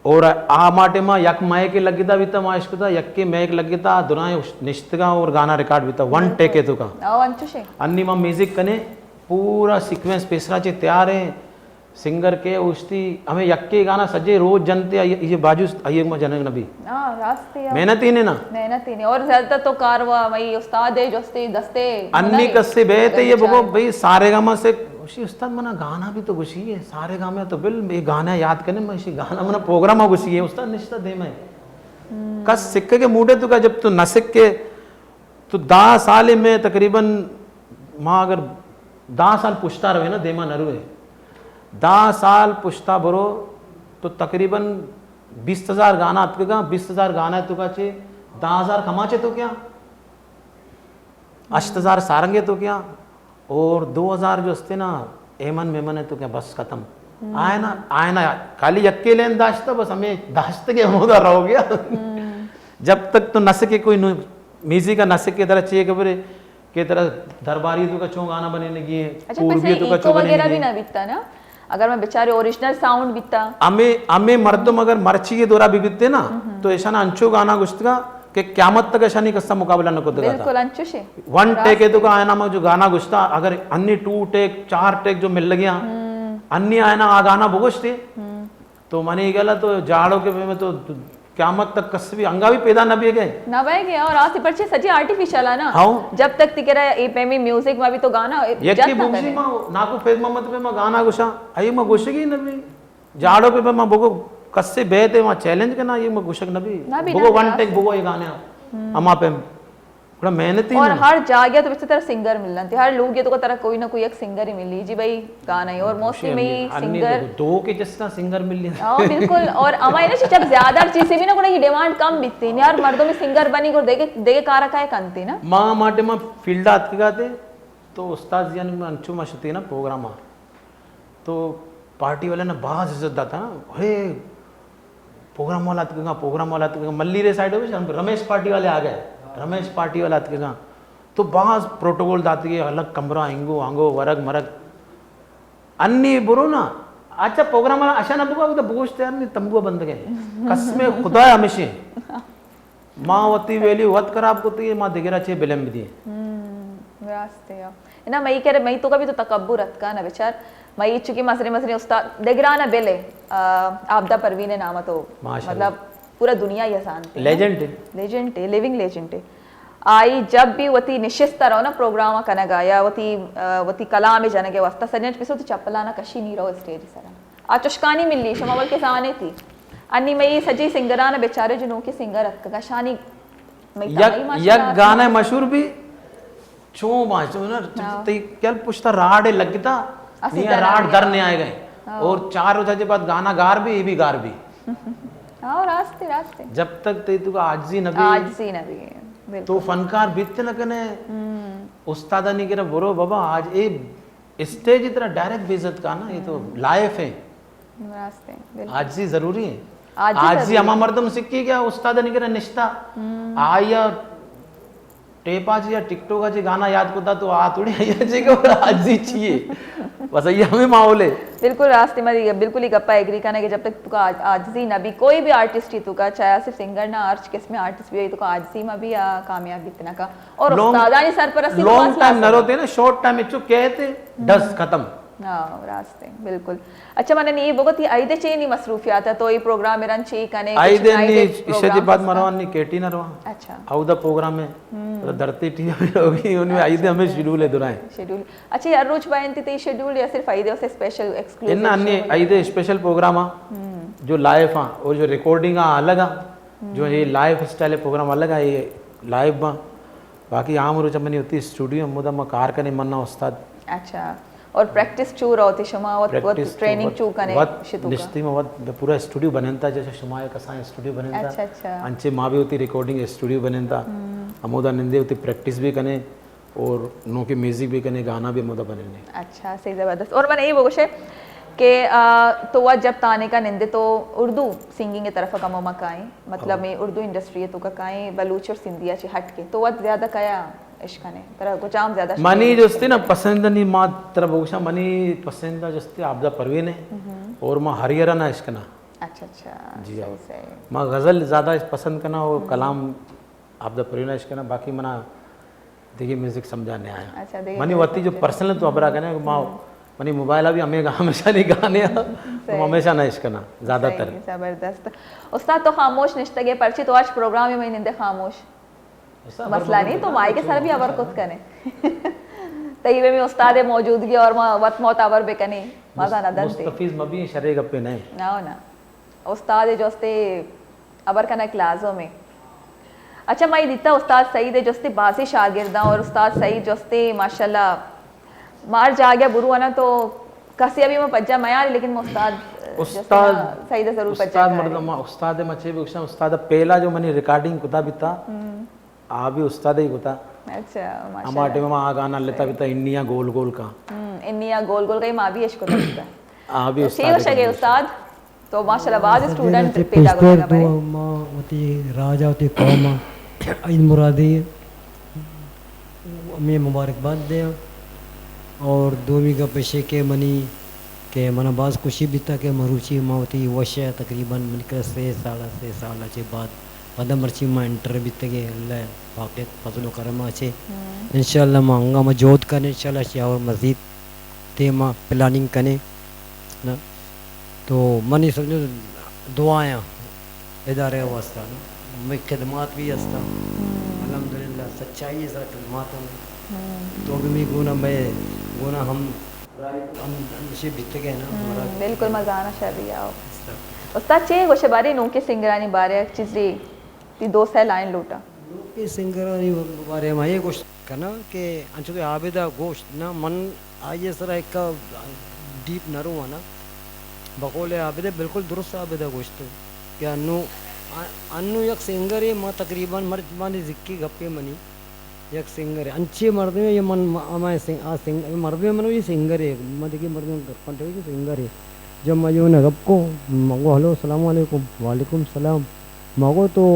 और आ माटे माँ यक माए के लगी था बीता माँ इश्क था यक के मैं लगी था दुराए निश्चितगा और गाना रिकॉर्ड बीता वन टेक है तो का अन्नी माँ म्यूजिक कने पूरा सीक्वेंस पेसरा चे तैयार है सिंगर के उस्ती हमें यक्के गाना सजे रोज जनते ये बाजू आइए में जनक नबी मेहनती ने ना मेहनती ने और ज्यादातर तो कारवा वही उस्ताद है जोस्ती दस्ते अन्नी कस्से बेहते ये बको भाई सारे गामा से उसी उस्ताद मना गाना भी तो गुशी है सारे गामे तो बिल ये गाना याद करने में इसी गाना मना प्रोग्राम हो गुशी है उस्ताद निश्चित दे में कस सिक्के के मूडे तो का जब तू न सिक के तो 10 साल में तकरीबन माँ अगर 10 साल पुछता रहे ना देमा नरुए 10 साल पुछता बरो तो तकरीबन 20,000 गाना अतका 20,000 गाना है तो का चे 10,000 कमाचे तो क्या 8,000 सारंगे तो क्या और 2,000 जो हस्ते ना एमन मेमन है तो क्या बस खत्म आए ना खाली अकेले अंदाजता बस हमें दाश्त के मोदा रहो गया जब तक तो नस के कोई म्यूजिक का नस के तरह चाहिए खबर के तरह दरबारी तो का चो गाना बने लगी है पूर्वी तो का चो वगैरह भी ना बीतता ना अगर मैं बेचारे ओरिजिनल साउंड बीतता हमें मर्दम अगर मर्ची के दौरा भी बीतते ना तो ऐसा ना अंचो गाना गुश्तगा कि क्यामत तक ऐसा नहीं कसता मुकाबला न को देगा बिल्कुल अंचो से वन टेक है तो का आयना में जो गाना गुश्ता अगर अन्य 2 टेक 4 टेक जो मिल गया अन्य आयना आ गाना भुगुश्ते तो मनी गला तो जाड़ों के में तो क्यामत तक कस भी अंगा भी पैदा न भी गए ना बह गया और आज परचे सच्ची आर्टिफिशियल है ना हाँ जब तक तिकेरा ए पे में म्यूजिक में भी तो गाना एक की बुमसी मां नाको फेज मोहम्मद पे मां गाना गुशा आई मां गुशगी नबी जाड़ो पे मां बगो कस्से बेहते मां चैलेंज करना ये मां गुशक नबी बगो वन टेक बगो ये गाने अमा पे थोड़ा मेहनती और ना। हर जागे तो इसी तरह सिंगर मिलना थी, हर लोग ये तो तरह कोई ना कोई एक सिंगर ही मिली जी भाई गाना ही, और मोस्टली में सिंगर दो के जिसना सिंगर मिल लिया। हाँ बिल्कुल, और हमारे ना जब ज्यादा चीजें भी ना कोई डिमांड कम बिकती नहीं यार, मर्दों में सिंगर बनी को देगे देगे कार रखा है कंती ना माँ माटे माँ फील्ड आत के गाते तो उस्ताद जी ने अंचू मशती ना प्रोग्राम तो पार्टी वाले ने बहुत इज्जत दाता ना, हे प्रोग्राम वाला प्रोग्राम वाला मल्ली रे साइड हो रमेश पार्टी वाले आ गए, रमेश पार्टी वाला के तो बहुत प्रोटोकॉल दाती है, अलग कमरा हिंगो आंगो वरग मरग अन्नी बुरो ना। अच्छा प्रोग्राम वाला अशा ना बुका तो बोझते यार नहीं तंबुआ बंद गए कसमे खुदा है हमेशा माँ वती वेली वत खराब को तो माँ दिखेरा चाहिए बिलम भी दिए रास्ते है ना। मई कह रहे मई तो कभी तो तकब्बुर रखा ना बेचार मई चुकी मसरे मसरे उस्ताद देगरा ना बेले आपदा परवीन है नाम तो मतलब पूरा दुनिया ही आसान लेजेंड है, लेजेंड है, लिविंग लेजेंड है। आई जब भी वती निश्चित रहो ना प्रोग्राम कनगा या वती कला में जाने के वास्ता सजन पिसो तो चप्पला ना कशी नहीं रहो स्टेज सर आ चुशकानी मिली शमावल के साने थी अन्नी मई सजी सिंगरा ना बेचारे जिनों के सिंगर का शानी यक गाना मशहूर भी चो माचो ना ते क्या पूछता राड लगता नहीं राड दर नहीं आए गए और 4 रोज के बाद गाना गार भी ये भी गार भी हाँ रास्ते रास्ते जब तक ते तू आजी नबी तो फनकार बीतते न कने उस्तादा नहीं करा बोरो बाबा आज ये स्टेज इतना डायरेक्ट बेइज्जत का ना ये तो लाइफ है रास्ते आज ही जरूरी है आज ही हमा मर्दम सिक्की क्या उस्तादा नहीं करा निश्ता आया टेप आज या टिकटॉक आज गाना याद करता तो आ थोड़ी जी को आज ही चाहिए बस ये हमें माहौल है बिल्कुल रास्ते में बिल्कुल ही गप्पा एग्री करना कि जब तक तुका आजजी ना भी कोई भी आर्टिस्ट ही तुका चाहे सिर्फ सिंगर ना आर्ट किसमें आर्टिस्ट भी तो आजजी में भी कामयाब इतना का और उस्तादानी सरपरस्ती लॉन्ग टाइम न रोते ना शॉर्ट टाइम इच्छु कहते डस खत्म हाँ रास्ते बिल्कुल। अच्छा मैंने नहीं बहुत ही आईदे चाहिए नहीं मसरूफियात है तो ये प्रोग्राम मेरा चाहिए कने आईदे नहीं इससे जी बात मरवान नहीं केटी ना रहा अच्छा आउदा प्रोग्राम में तो धरती टी होगी उनमें आईदे हमें शेड्यूल है दुराए शेड्यूल। अच्छा यार रोज बायंती ते शेड्यूल या सिर्फ आईदे से स्पेशल एक्सक्लूसिव इन्ना अन्य आईदे स्पेशल प्रोग्राम जो लाइव हां और जो रिकॉर्डिंग अलग आ जो ये लाइव स्टाइल प्रोग्राम अलग है ये लाइव में बाकी आम रोज अपनी होती स्टूडियो मुदा में कार करने मन्ना उस्ताद अच्छा और प्रैक्टिस चू रहती शुमा और ट्रेनिंग चू कने शितु निश्चित में वत पूरा स्टूडियो बनता जैसे शुमाए कसा स्टूडियो बनता अच्छा अच्छा अंचे माँ भी होती रिकॉर्डिंग स्टूडियो बनता अमोदा निंदे होती प्रैक्टिस भी कने और नो के म्यूजिक भी कने गाना भी अमोदा बने अच्छा सही जबरदस्त। और मैंने ये बोश है कि तो वह जब ताने का निंदे तो उर्दू सिंगिंग की तरफ का ममा काएं मतलब में उर्दू इंडस्ट्री है तो का काएं बलूच और सिंधिया से हट के तो वह ज्यादा कया इश्कने तरह को जाम ज्यादा मनी जोस्ती ना पसंद नहीं माँ तरह बोशा मनी पसंद जोस्ती आपदा परवीन है और माँ हरियरा ना इश्कना अच्छा अच्छा जी माँ गज़ल ज़्यादा पसंद करना और कलाम आपदा परवीन इश्कना बाकी मना देखिए म्यूजिक समझाने आया अच्छा मनी वती जो पर्सनल तो अबरा करने माँ मनी मोबाइल अभी हमें हमेशा नहीं गाने तो हमेशा ना इश्कना ज़्यादातर जबरदस्त। उस्ताद तो खामोश निश्ता के पर्ची तो आज प्रोग्राम में निंदे खामोश मसला नहीं तो माई के सर भी अवर खुद कने तईवे में उस्ताद मौजूदगी और वत मौत अवर बे कने मजा ना दंते मुस्तफीज मबी शरे गप्पे नहीं ना ना उस्ताद जोस्ते अवर कने क्लासों में। अच्छा माई दिता उस्ताद सईद जोस्ते बासी शागिर्दा और उस्ताद सईद जोस्ते माशाल्लाह मार जा गया बुरु आना तो कसी अभी मैं पज्जा मयार लेकिन उस्ताद सईद जरूर पज्जा उस्ताद मचे भी उस्ताद पहला जो मनी रिकॉर्डिंग कुता बिता आ भी उस्ताद ही होता अच्छा माशाल्लाह हमारे में आ गाना लेता भी था इंडिया गोल गोल का इंडिया गोल गोल का ही माँ भी इश्क होता आ भी उस्ताद शगे उस्ताद तो माशाल्लाह बाद स्टूडेंट पैदा करेगा भाई माँ होती राजा होती कौम ईद मुरादी मैं मुबारकबाद दे और दोमी का पेशे के मनी के मना बाज खुशी भी था के मरूची माँ होती वश तकरीबन मिलकर 6 साल के बाद पदम मर्ची माँ इंटर भी तगे अल्लाह वाक़त फजलो करम अच्छे इंशाल्लाह माँ अंगा में जोत करने इंशाल्लाह और मज़ीद ते माँ प्लानिंग करने ना तो मनी समझो दुआयां इदारे वास्ता मैं खिदमात भी हस्ता अल्हम्दुलिल्लाह सच्चाई से खिदमात तो भी मैं गुना मैं गुना हम से बीत गए ना बिल्कुल मजा आना शर्रिया उस्ताद चे गोशे बारे नो के सिंगरानी बारे चीज़ ती 2 लाइन लूटा नोके सिंगरानी बारे में ये गोष्ट करना कि अंचु तो आबेदा गोष्ट ना मन आये सरा एक डीप नरू ना बकोले आबेदे बिल्कुल दुरुस्त आबेदा गोष्ट कि अन्नु एक सिंगर है माँ तकरीबन मर्द मानी जिक्की गप्पे मनी एक सिंगर है अंचे मर्द में ये मन हमारे सिंग मर्द में मनो ये सिंगर है मैं देखिए मर्द में कंटे की सिंगर है जब मैं जो ना गप को मगो हेलो अस्सलाम वालेकुम वालेकुम सलाम मगो तो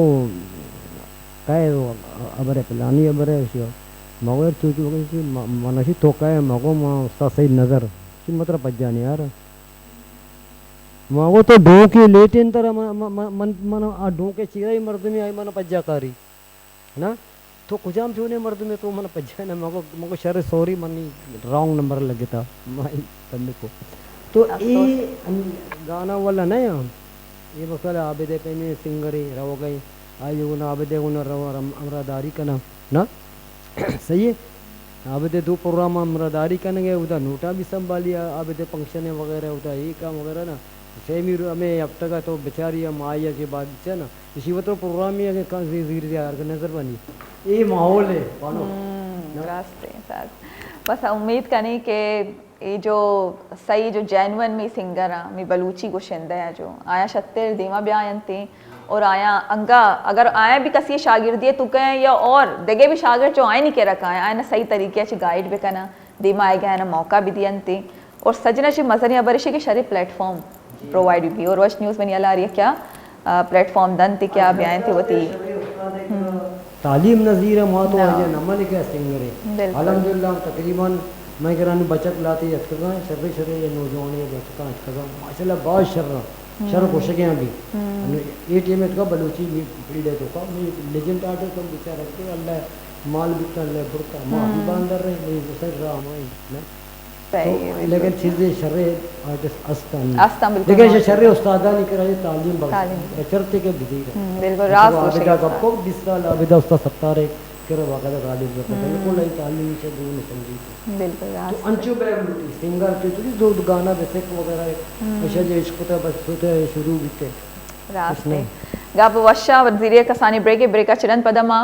काय अबरे प्लानी अबरे शियो मगो यार चूची मगो सी मनसी तो काय मगो माँ उसका सही नजर सी मतलब पज जाने यार मगो तो ढो के लेटे इन तरह मन मन आ ढो के चिरा ही मर्द में आई मन पज्जा कारी ना तो कुजाम छूने मर्द में तो मन पज्जा ना मगो मगो sir sorry money wrong number लगे था माई बंदे को तो ये गाना वाला ना ये मसाला आबेदे पे में सिंगरी रहो गई आयु ना आबेदे उन रहो अमरादारी का ना सही है आबेदे दो प्रोग्राम अमरादारी करने गए उधर नोटा भी संभालिया आबेदे फंक्शन वगैरह उधर ये काम वगैरह ना सेमी हमें अब तक तो बेचारी हम आया के बाद है ना इसी वो तो प्रोग्राम ही है कि नजर बनी ये माहौल है रास्ते साथ बस उम्मीद करें कि ये जो सही जो जैनवन में सिंगर आ मी बलूची गुशिंदा है जो आया शत्तिर दीमा भी आयनते और आया अंगा अगर आया भी कसी शागिर्दी तो कहें या और देगे भी शागिर्द जो आए नहीं के रखा आया ना सही तरीके से गाइड भी करना दीमा आए गया ना मौका भी दियनते और सजना जी मजर बरिशे के शरी प्लेटफॉर्म प्रोवाइड भी और वश न्यूज़ में नहीं आ रही है क्या प्लेटफॉर्म दन थे क्या बयान थे वो थी तालीम नज़ीर माँ तो आज नमन क्या सिंगर है अल्हम्दुलिल्लाह तकरीबन मैं करानी बचत लाती अटका शर्रे शर्रे ये नौजवान ये बचका अटका माशाल्लाह बहुत शर कोशके भी ATM का बलूची पीड़े तो का मैं लेजेंड आर्टिस्ट तो बेचारा के अल्लाह माल बिकता अल्लाह बुरता माँ भी बांधर रहे मैं गुस्सा रहा मैं ना तो लेकिन चीज़ें शर्रे आर्टिस्ट अस्तान लेकिन ये शर्रे उस्तादा नहीं कराए तालीम बचरते के बिजी बिल्कुल रास आबिदा कब 20 साल आबिदा उस्ताद 70 करे वाक़ा गालिब करता है बिल्कुल नहीं तालीम से दूर नहीं समझी बिल्कुल रास तो अंचु बेबलूटी सिंगर तो दो गाना बेसिक वगैरह ऐसे जो इसको तो बस होते शुरू बीते रास्ते गाप वशा वजीर कसानी ब्रेक चिरन पदमा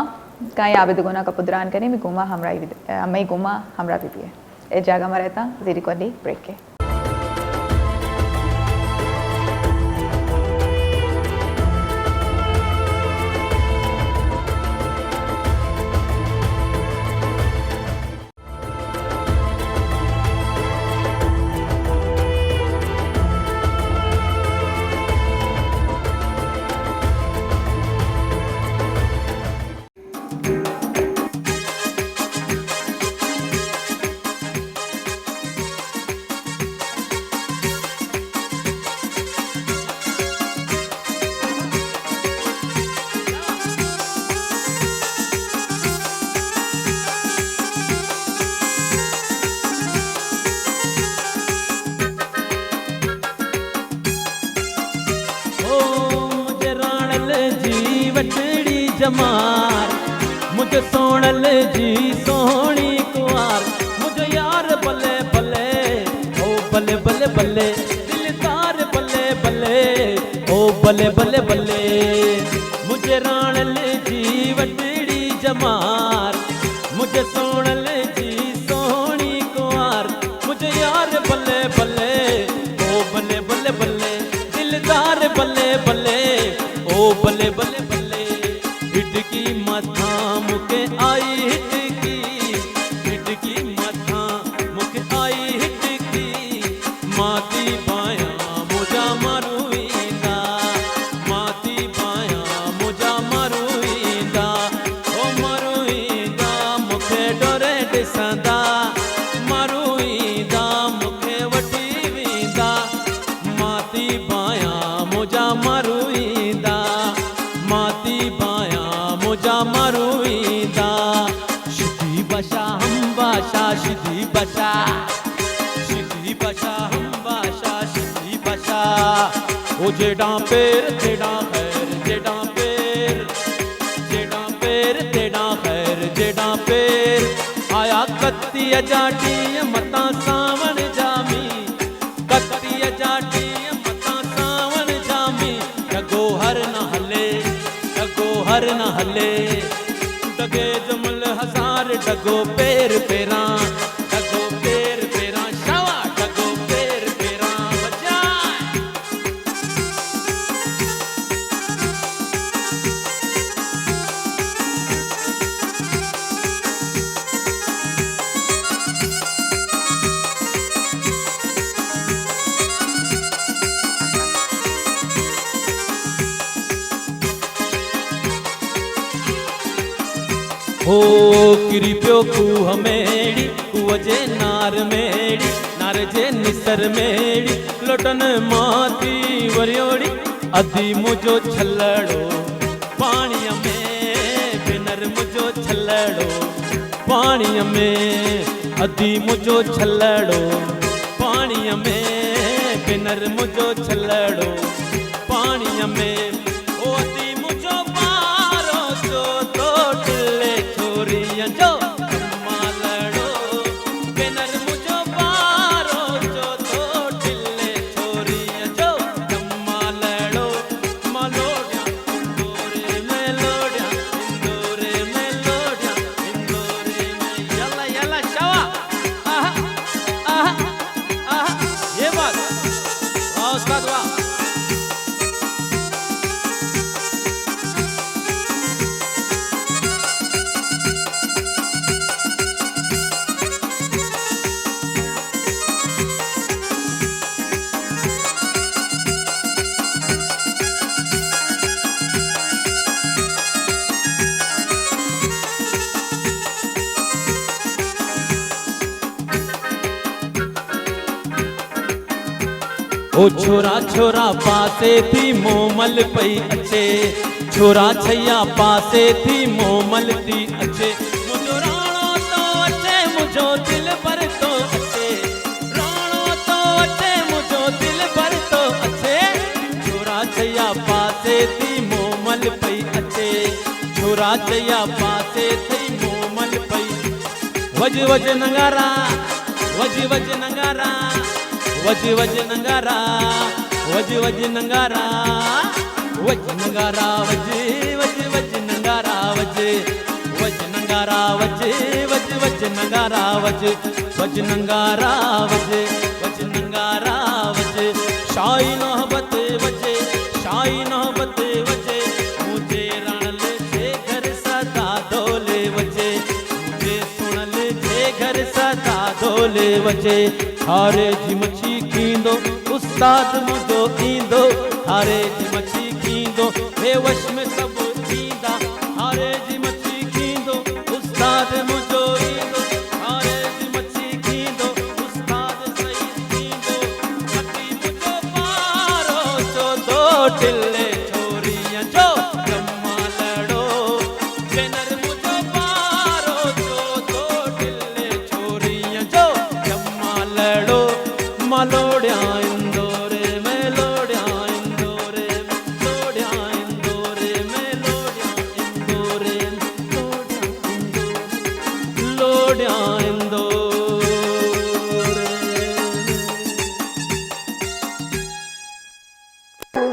काई आबिद गुना का पुदरान कने मी गुमा हमरा मई गुमा हमरा भी है ए जगह में रहता जीरी को ब्रेक के जमार मुझे सोनल जी सोहनी कुआर मुझे यार बल्ले बल्ले ओ बल्ले बल्ले बल्ले दिलदार बल्ले बल्ले ओ बल्ले बल्ले बल्ले मुझे राणल जी वटड़ी जमार मुझे सोनल जी सोहनी कुआर मुझे यार बल्ले बल्ले ओ बल्ले बल्ले बल्ले दिलदार बल्ले बल्ले ओ बल्ले बल्ले बल्ले हिटकी मथा मुके आई हिटकी मथा मुके आई हिटकी माती पाया मुझा मरुईंदा माती पाया मुझा मरुईंदा ओ मरुईंदा मुखे डोरे ॾिसंदा मरुईंदा मुखे वठी वेंदा माती पाया मुझा मरुईंदा माती पाया मुझा मरुईंदा शिदी बशा हम बाशा शिदी बशा हम बाशा शिदी बशा ओ जेड़ा पैर जेड़ा खैर जेड़ा पैर जेड़ा पैर जेड़ा खैर जेड़ा पैर आया कत्ती जाटी मता सावन जामी कत्ती जाटी मता सावन जामी जगो हर न हले डगे जमल हजार डगो पैर पेरा डगो पैर पेरा शावा डगो पैर पेरा बजाए हो किरी प्यो कुह मेड़ी कुवजे नार मेड़ी नार जे निसर मेड़ी लोटन माती वरियोड़ी अधी मुझो छलड़ो पाणीअ में बिनर मुझो छलड़ो पाणीअ में अधी मुझो छलड़ो पाणीअ में बिनर मुझो छलड़ो पाणीअ में ओ अधी मुझो पारो जो तो टिले छोरियां जो मालड़ो बिनर मुझो पारो जो तो टिले छोरियां जो मालड़ो मालोड़िया इंदोरे में लोड़िया इंदोरे में लोड़िया इंदोरे में यला यला शावा आहा आहा आहा ये बात वाह उस्ताद वाह ओ छोरा छोरा पासे थी मोमल पई अचे छोरा छैया पासे थी मोमल थी अचे मुझो राणो तो अचे मुझो दिल पर तो अचे राणो तो अचे मुझो दिल पर तो अचे छोरा छैया पासे थी मोमल पई अचे छोरा छैया पासे थी मोमल पई वज वज नगारा वज वज नगारा वज वज नगारा वज वज नगारा वज नगारा वज वज वज नगारा वज वज नगारा वज वज वज नगारा वज वज नगारा वज वज नगारा वज शाही नौबत वजे शाही नौबत वजे मुझे रणल जे घर सदा ढोले वजे मुझे सुनल जे घर सदा ढोले वजे हारे जी मच्छी खींदो उस्ताद मुझो ईंदो हारे जी मच्छी खींदो बेवश में सब थींदा हारे जी मच्छी खींदो उस्ताद मुझो ईंदो हारे जी मच्छी खींदो उस्ताद सही थींदो मटी मुझो पारो जो दो टिले छोरियां जो ब्रह्मा लड़ो बेनर मुझो पारो जो दो टिले छोरियां जो ब्रह्मा लड़ो मालोड़िया इंदोरे में लोड़िया इंदोरे में लोड़िया इंदोरे में लोड़िया इंदोरे लोड़िया इंदोरे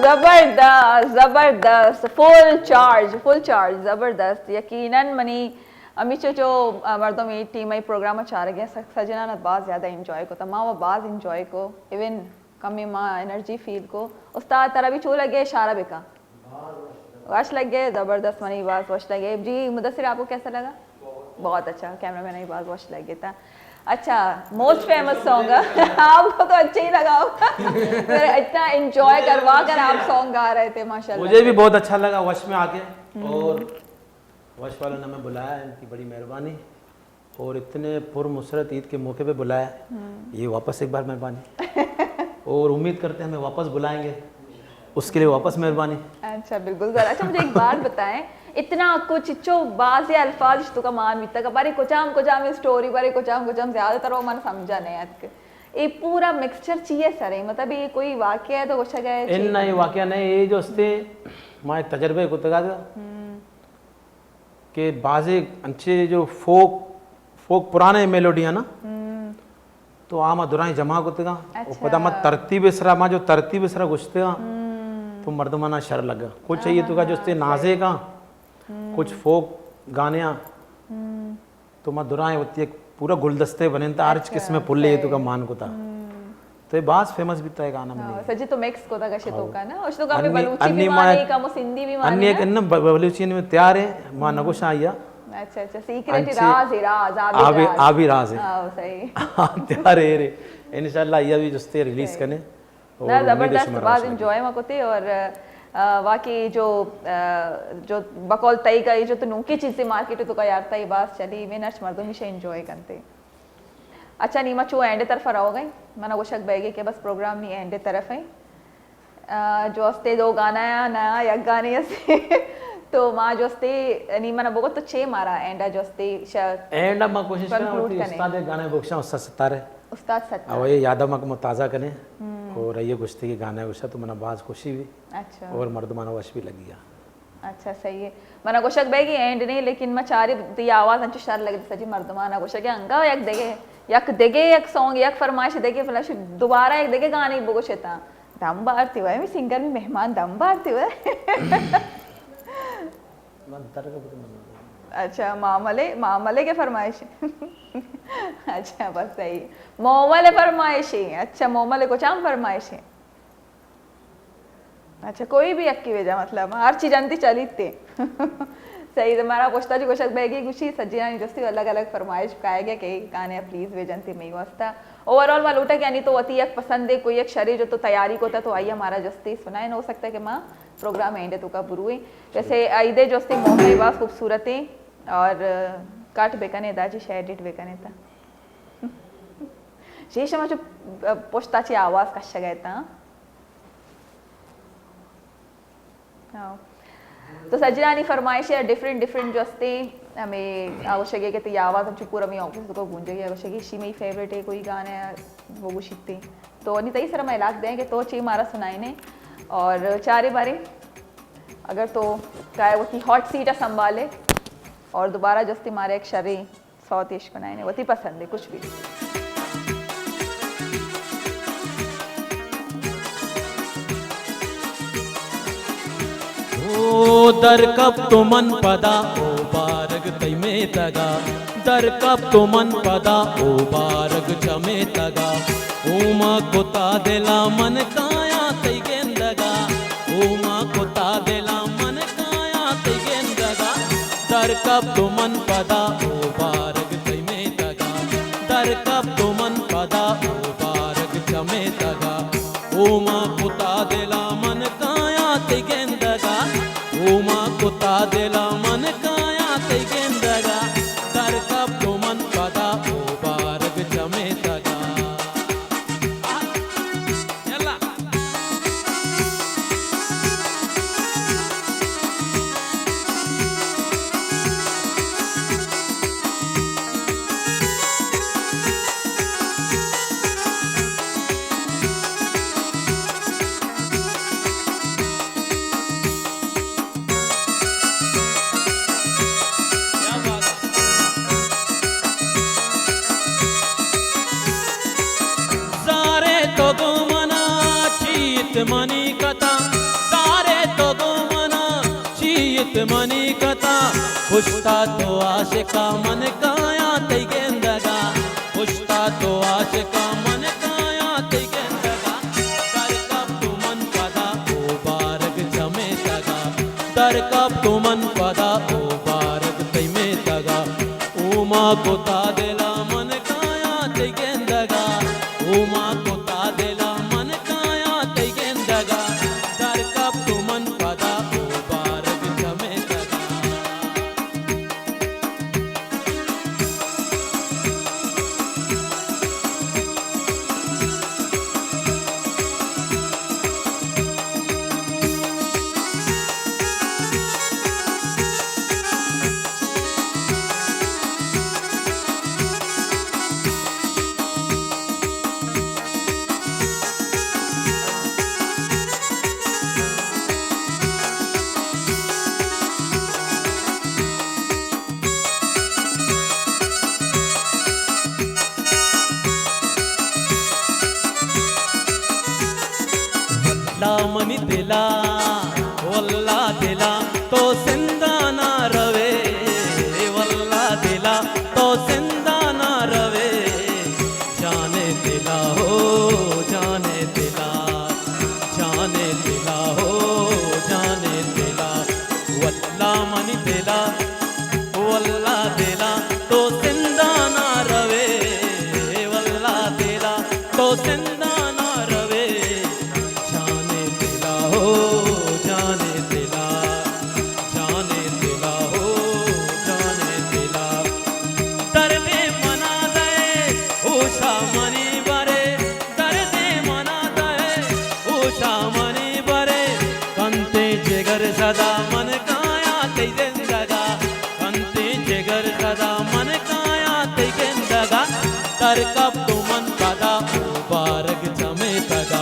जबरदस्त जबरदस्त फुल चार्ज जबरदस्त यकीनन मनी अमीचो जो मर्दों में टीम आई प्रोग्राम चार गया सजना ना बात ज़्यादा इंजॉय को तमाम बात इंजॉय को इवन कमी माँ एनर्जी फील को उस्ताद तरह भी चू लगे इशारा बिका वश लग गए ज़बरदस्त मनी बात वश लगे जी मुदस्सिर आपको कैसा लगा बहुत अच्छा कैमरा मैन ही बात वश लग गया था अच्छा मोस्ट फेमस सॉन्ग आपको तो अच्छा ही लगा होगा इतना एंजॉय करवा कर आप सॉन्ग गा रहे थे माशाल्लाह मुझे भी बहुत अच्छा लगा वश में आके और वश वालों ने हमें बुलाया इनकी बड़ी मेहरबानी और इतने पुरमुसरत ईद के मौके पे बुलाया ये वापस एक बार मेहरबानी और उम्मीद करते हैं हमें वापस बुलाएंगे उसके लिए वापस मेहरबानी अच्छा बिल्कुल अच्छा मुझे एक बात बताएं इतना कुछ चो बाज या अल्फाज तो का मान भी तक बारे कुचाम स्टोरी बारे कुचाम ज्यादातर वो मन समझा नहीं आज ये पूरा मिक्सचर चाहिए सर मतलब ये कोई वाकया है तो कुछ गए इन नहीं वाकया नहीं ये जो उसते माए तजर्बे को तगा कि बाजे अच्छे जो फोक पुराने मेलोडियाँ ना तो आमा दुराई जमा कुतगा पता मत तरतीब इसरा मा जो तरतीब इसरा गुस्तेगा तो मर्दमाना शर लगा कुछ चाहिए तो का जो उसते नाजे का कुछ फोक गाण्या तो मधुराएं होती एक पूरा गुलदस्ते बने था आर्च किसमें फुल्ले तो का मान को था तो ये बास फेमस भी था गाना में सजी तो मिक्स को था कशे तो का ना उस तो का अन्नी- बलूची अन्नी भी मा- माने का मो सिंधी भी अन्य माने एक न बलूचियन में तैयार है मां नगोशा आया अच्छा अच्छा सीक्रेट अंचे- राज है राज आभी आभी राज है हां सही तैयार है रे इंशाल्लाह ये भी जस्ते रिलीज करने और ना उम्मीद है जबरदस्त शुमारा बात आशा एंजॉय मा कोते और वाकई जो बकौल तई का ये जो तो नूकी चीजें मार्केट तो का यार तई बात चली मैं नर्च मर्दों में से एंजॉय करते अच्छा नीमा चो एंड तरफ रहो गई मना वो शक बैगे के बस प्रोग्राम नहीं एंड तरफ है जो अस्ते दो गाना है नया एक गाने से तो माँ जो अस्ते नीमा ना बहुत तो छे मारा एंड जो अस्ते एंड अब मैं कोशिश कर रहा हूँ Conclude कि करने। उस्ताद एक गाने बुक्शा उस्ताद सतारे उस्ताद सत्ता और ये यादा मक मुताजा कने और ये गुश्ती के गाने उसा तो मना बाज खुशी भी अच्छा और मर्दमाना वश भी लगी गया अच्छा सही है मना गोशक बैगी एंड नहीं लेकिन मैं चारी दी आवाज अंचु शर लगे सजी मर्दमाना गोशक अंगा एक देगे एक सॉन्ग एक फरमाइश देगे फ्लश दोबारा एक देगे गाने बोगोशेता दम बारती हुआ मैं सिंगर में मेहमान दम बारती हुआ अच्छा मामले के फरमाइश अच्छा बस सही मोमले फरमाइश अच्छा मोमले को चाम फरमाइश अच्छा कोई भी अक्की वेजा मतलब हर चीज अंती चली थे सही तुम्हारा पोछता जी कोशक बैगी गुशी सज्जिना नहीं जस्ती अलग अलग फरमाइश काए गया के गाने प्लीज वेजंती में वास्ता ओवरऑल वाल उठा क्या नहीं तो अति एक पसंद है कोई एक शरीर जो तो तैयारी को था तो आइए हमारा जस्ती सुनाए न हो सकता है कि माँ प्रोग्राम एंड तो का बुरू है जैसे आइदे जस्ती मोहम्मद बास खूबसूरत है और काट बेकने दाजी शेयर डिट बेकने था शेष में जो पोछता ची आवाज कश गए था हाँ तो सजनानी फरमाइश है डिफरेंट डिफरेंट जो असते हमें आवश्यक है कि आवाज़ हम पूरा में ऑफिस को गूंजेगी आवश्यक है शी मेरी फेवरेट है कोई गाना है वो गुशितते तो नहीं तई सर मैं इलाक दें कि तो ची मारा सुनाई ने और चारे बारे अगर तो काय वो हॉट सीट है संभाले और दोबारा जस्ती मारे एक शरी सौ तीश बनाए ने वो पसंद है कुछ भी ओ दर कब तो मन पदा ओ बारग तई में तगा दर कब तो मन पदा ओ बारग चमे तगा ओमा कोता देला मन काया तई गेंदगा ओमा कोता देला मन काया तई गेंदगा दर कब तो मन पदा ओ बारग तई में तगा दर कब तो मन पदा ओ बारग चमे तगा ओमा कोता देला मन काया तई गेंदगा ओमा कोता देला मन काया तई गेंदगा दर कब तो मन पदा ओ बारग चमे तगा यल्ला क्या बात है सारे तो गो मना चीत मनी कथा सारे तो गो मना चीत मनी कथा खुशता तो आशिका मन काया तई गेंदगा खुशता तो आशिका मन काया तई गेंदगा दर कब तू मन पदा ओ बारग चमे तगा दर कब तू मन पदा ओ बारग तई में तगा ओमा कोता देला मन काया तई गेंदगा ओमा कोता देला मन काया तई गेंदगा दर कब तू मन पदा ओ बारग चमे तगा मनी दिला वल्ला दिला तो सिंधा ना रवे वल्ला दिला तो जिंदा ना रवे, वल्ला दिला तो जिंदा ना रवे। जाने दिला हो जाने दिला, जाने दिला हो जाने दिला। दर्दे मना दे उषा मनी बरे, दर्दे मना दे उषा मनी बरे। कंते जिगर सदा मन काया ते जिंदगा, कंते जिगर सदा मन काया ते जिंदगा। दर कब तुमन पदा ओ बारग जमे तगा,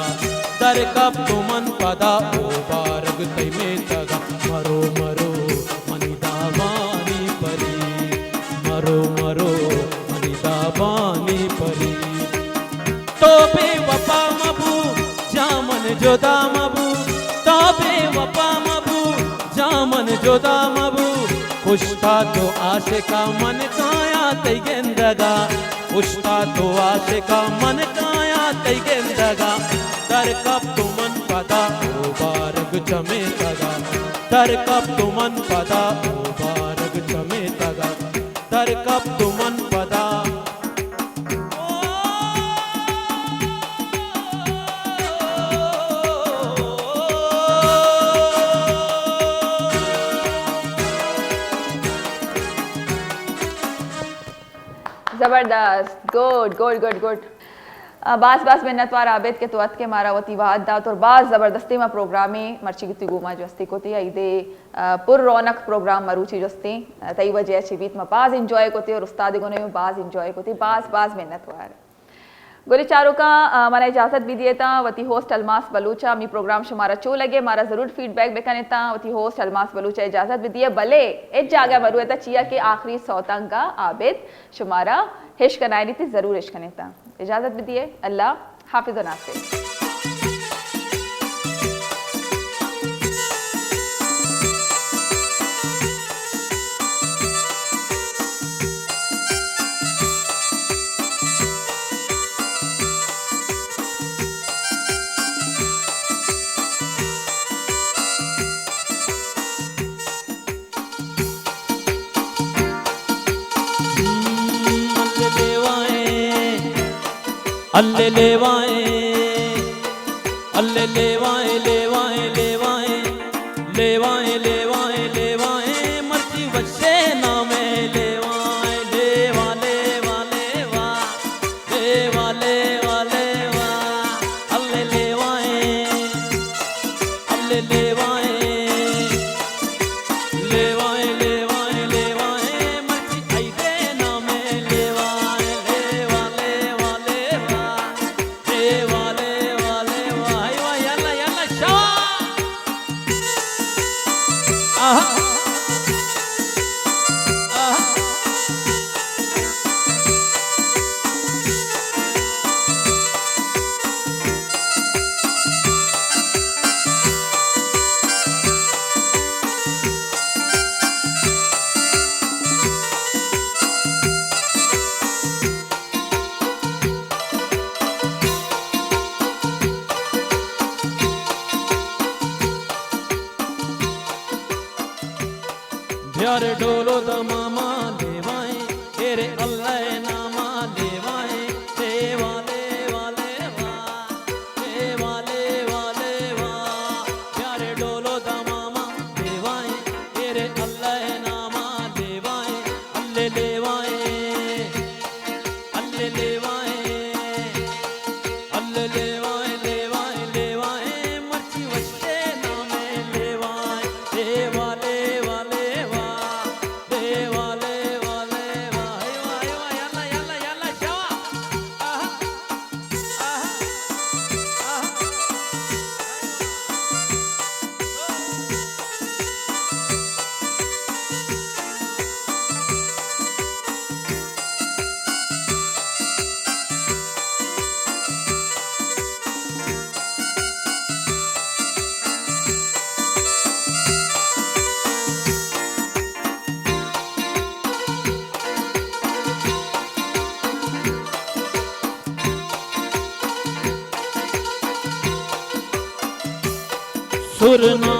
दर कब तुमन पदा ओ बारग तमे तगा। मरो मरो मनिदा वानी परी, मरो मरो मनिदा वानी परी। तो बेवफा मबू जामन जुदा मबू, तो बेवफा मबू जामन जुदा मबू। खुश था तो आशिका मन काया ते जिंदगा, खुश था तो आशिका मन काया ते जिंदगा। दर कब तुमन पदा ओ बारग चमे तगा, दर कब तुमन पदा ओ बारग चमे तगा। दर कब तुमन पदा ज़बरदस्त, गुड गुड गुड गुड। बास बास मिन्नतवार आबिद के तोअत के मारा वती वाद दात और बास ज़बरदस्ती में प्रोग्रामी मर्ची की गुमा जस्ती को थी ईदे पुर रौनक प्रोग्राम मरूची जस्ती तई वजह छिबीत में बाज इंजॉय को थी और उस्ताद को नहीं बाज इंजॉय को थी। बास बास मिन्नतवार गोली चारों का मैंने इजाज़त भी दिए था वती होस्ट अलमास बलूचा। मी प्रोग्राम शुमारा चो लगे मारा ज़रूर फीडबैक बेकने था वती होस्ट अलमास बलूचा इजाज़त भी दिए भले इस जागा मरुए था चिया के आखिरी सौतंगा आबिद शुमारा हिश कनाई थी ज़रूर हिश कने था। इजाज़त भी दिए, अल्लाह हाफिज़ व नासिर। अल्ले लेवाए अल्ले लेवाए लेवाए लेवाए लेवाए लेवाए लेवाए मर्जी बच्चे नामे लेवाए लेवा लेवा लेवा लेवा लेवा लेवा अल्ले लेवाए अल्ले लेवाए लेवाए लेवाए लेवाए मर्जी आईदे नामे लेवाए लेवा लेवा लेवा लेवा लेवा लेवा आईवा यल्ला यल्ला शाह आहा आहा प्यार डोलो द मामा लेवाए तेरे अल्लाह नामा लेवाए लेवा लेवा लेवा लेवा लेवा लेवा प्यार डोलो द मामा लेवाए तेरे अल्लाह नामा लेवाए अल्ले लेवाए अल्ले लेवाए अल्ले लेवाए लेवाए लेवाए मर्ची वच्चे नामे लेवाए लेवा लेवा लेवा लेवा लेवा लेवा आईवा आईवा यल्ला यल्ला यल्ला शाह आहा आहा आहा सुरना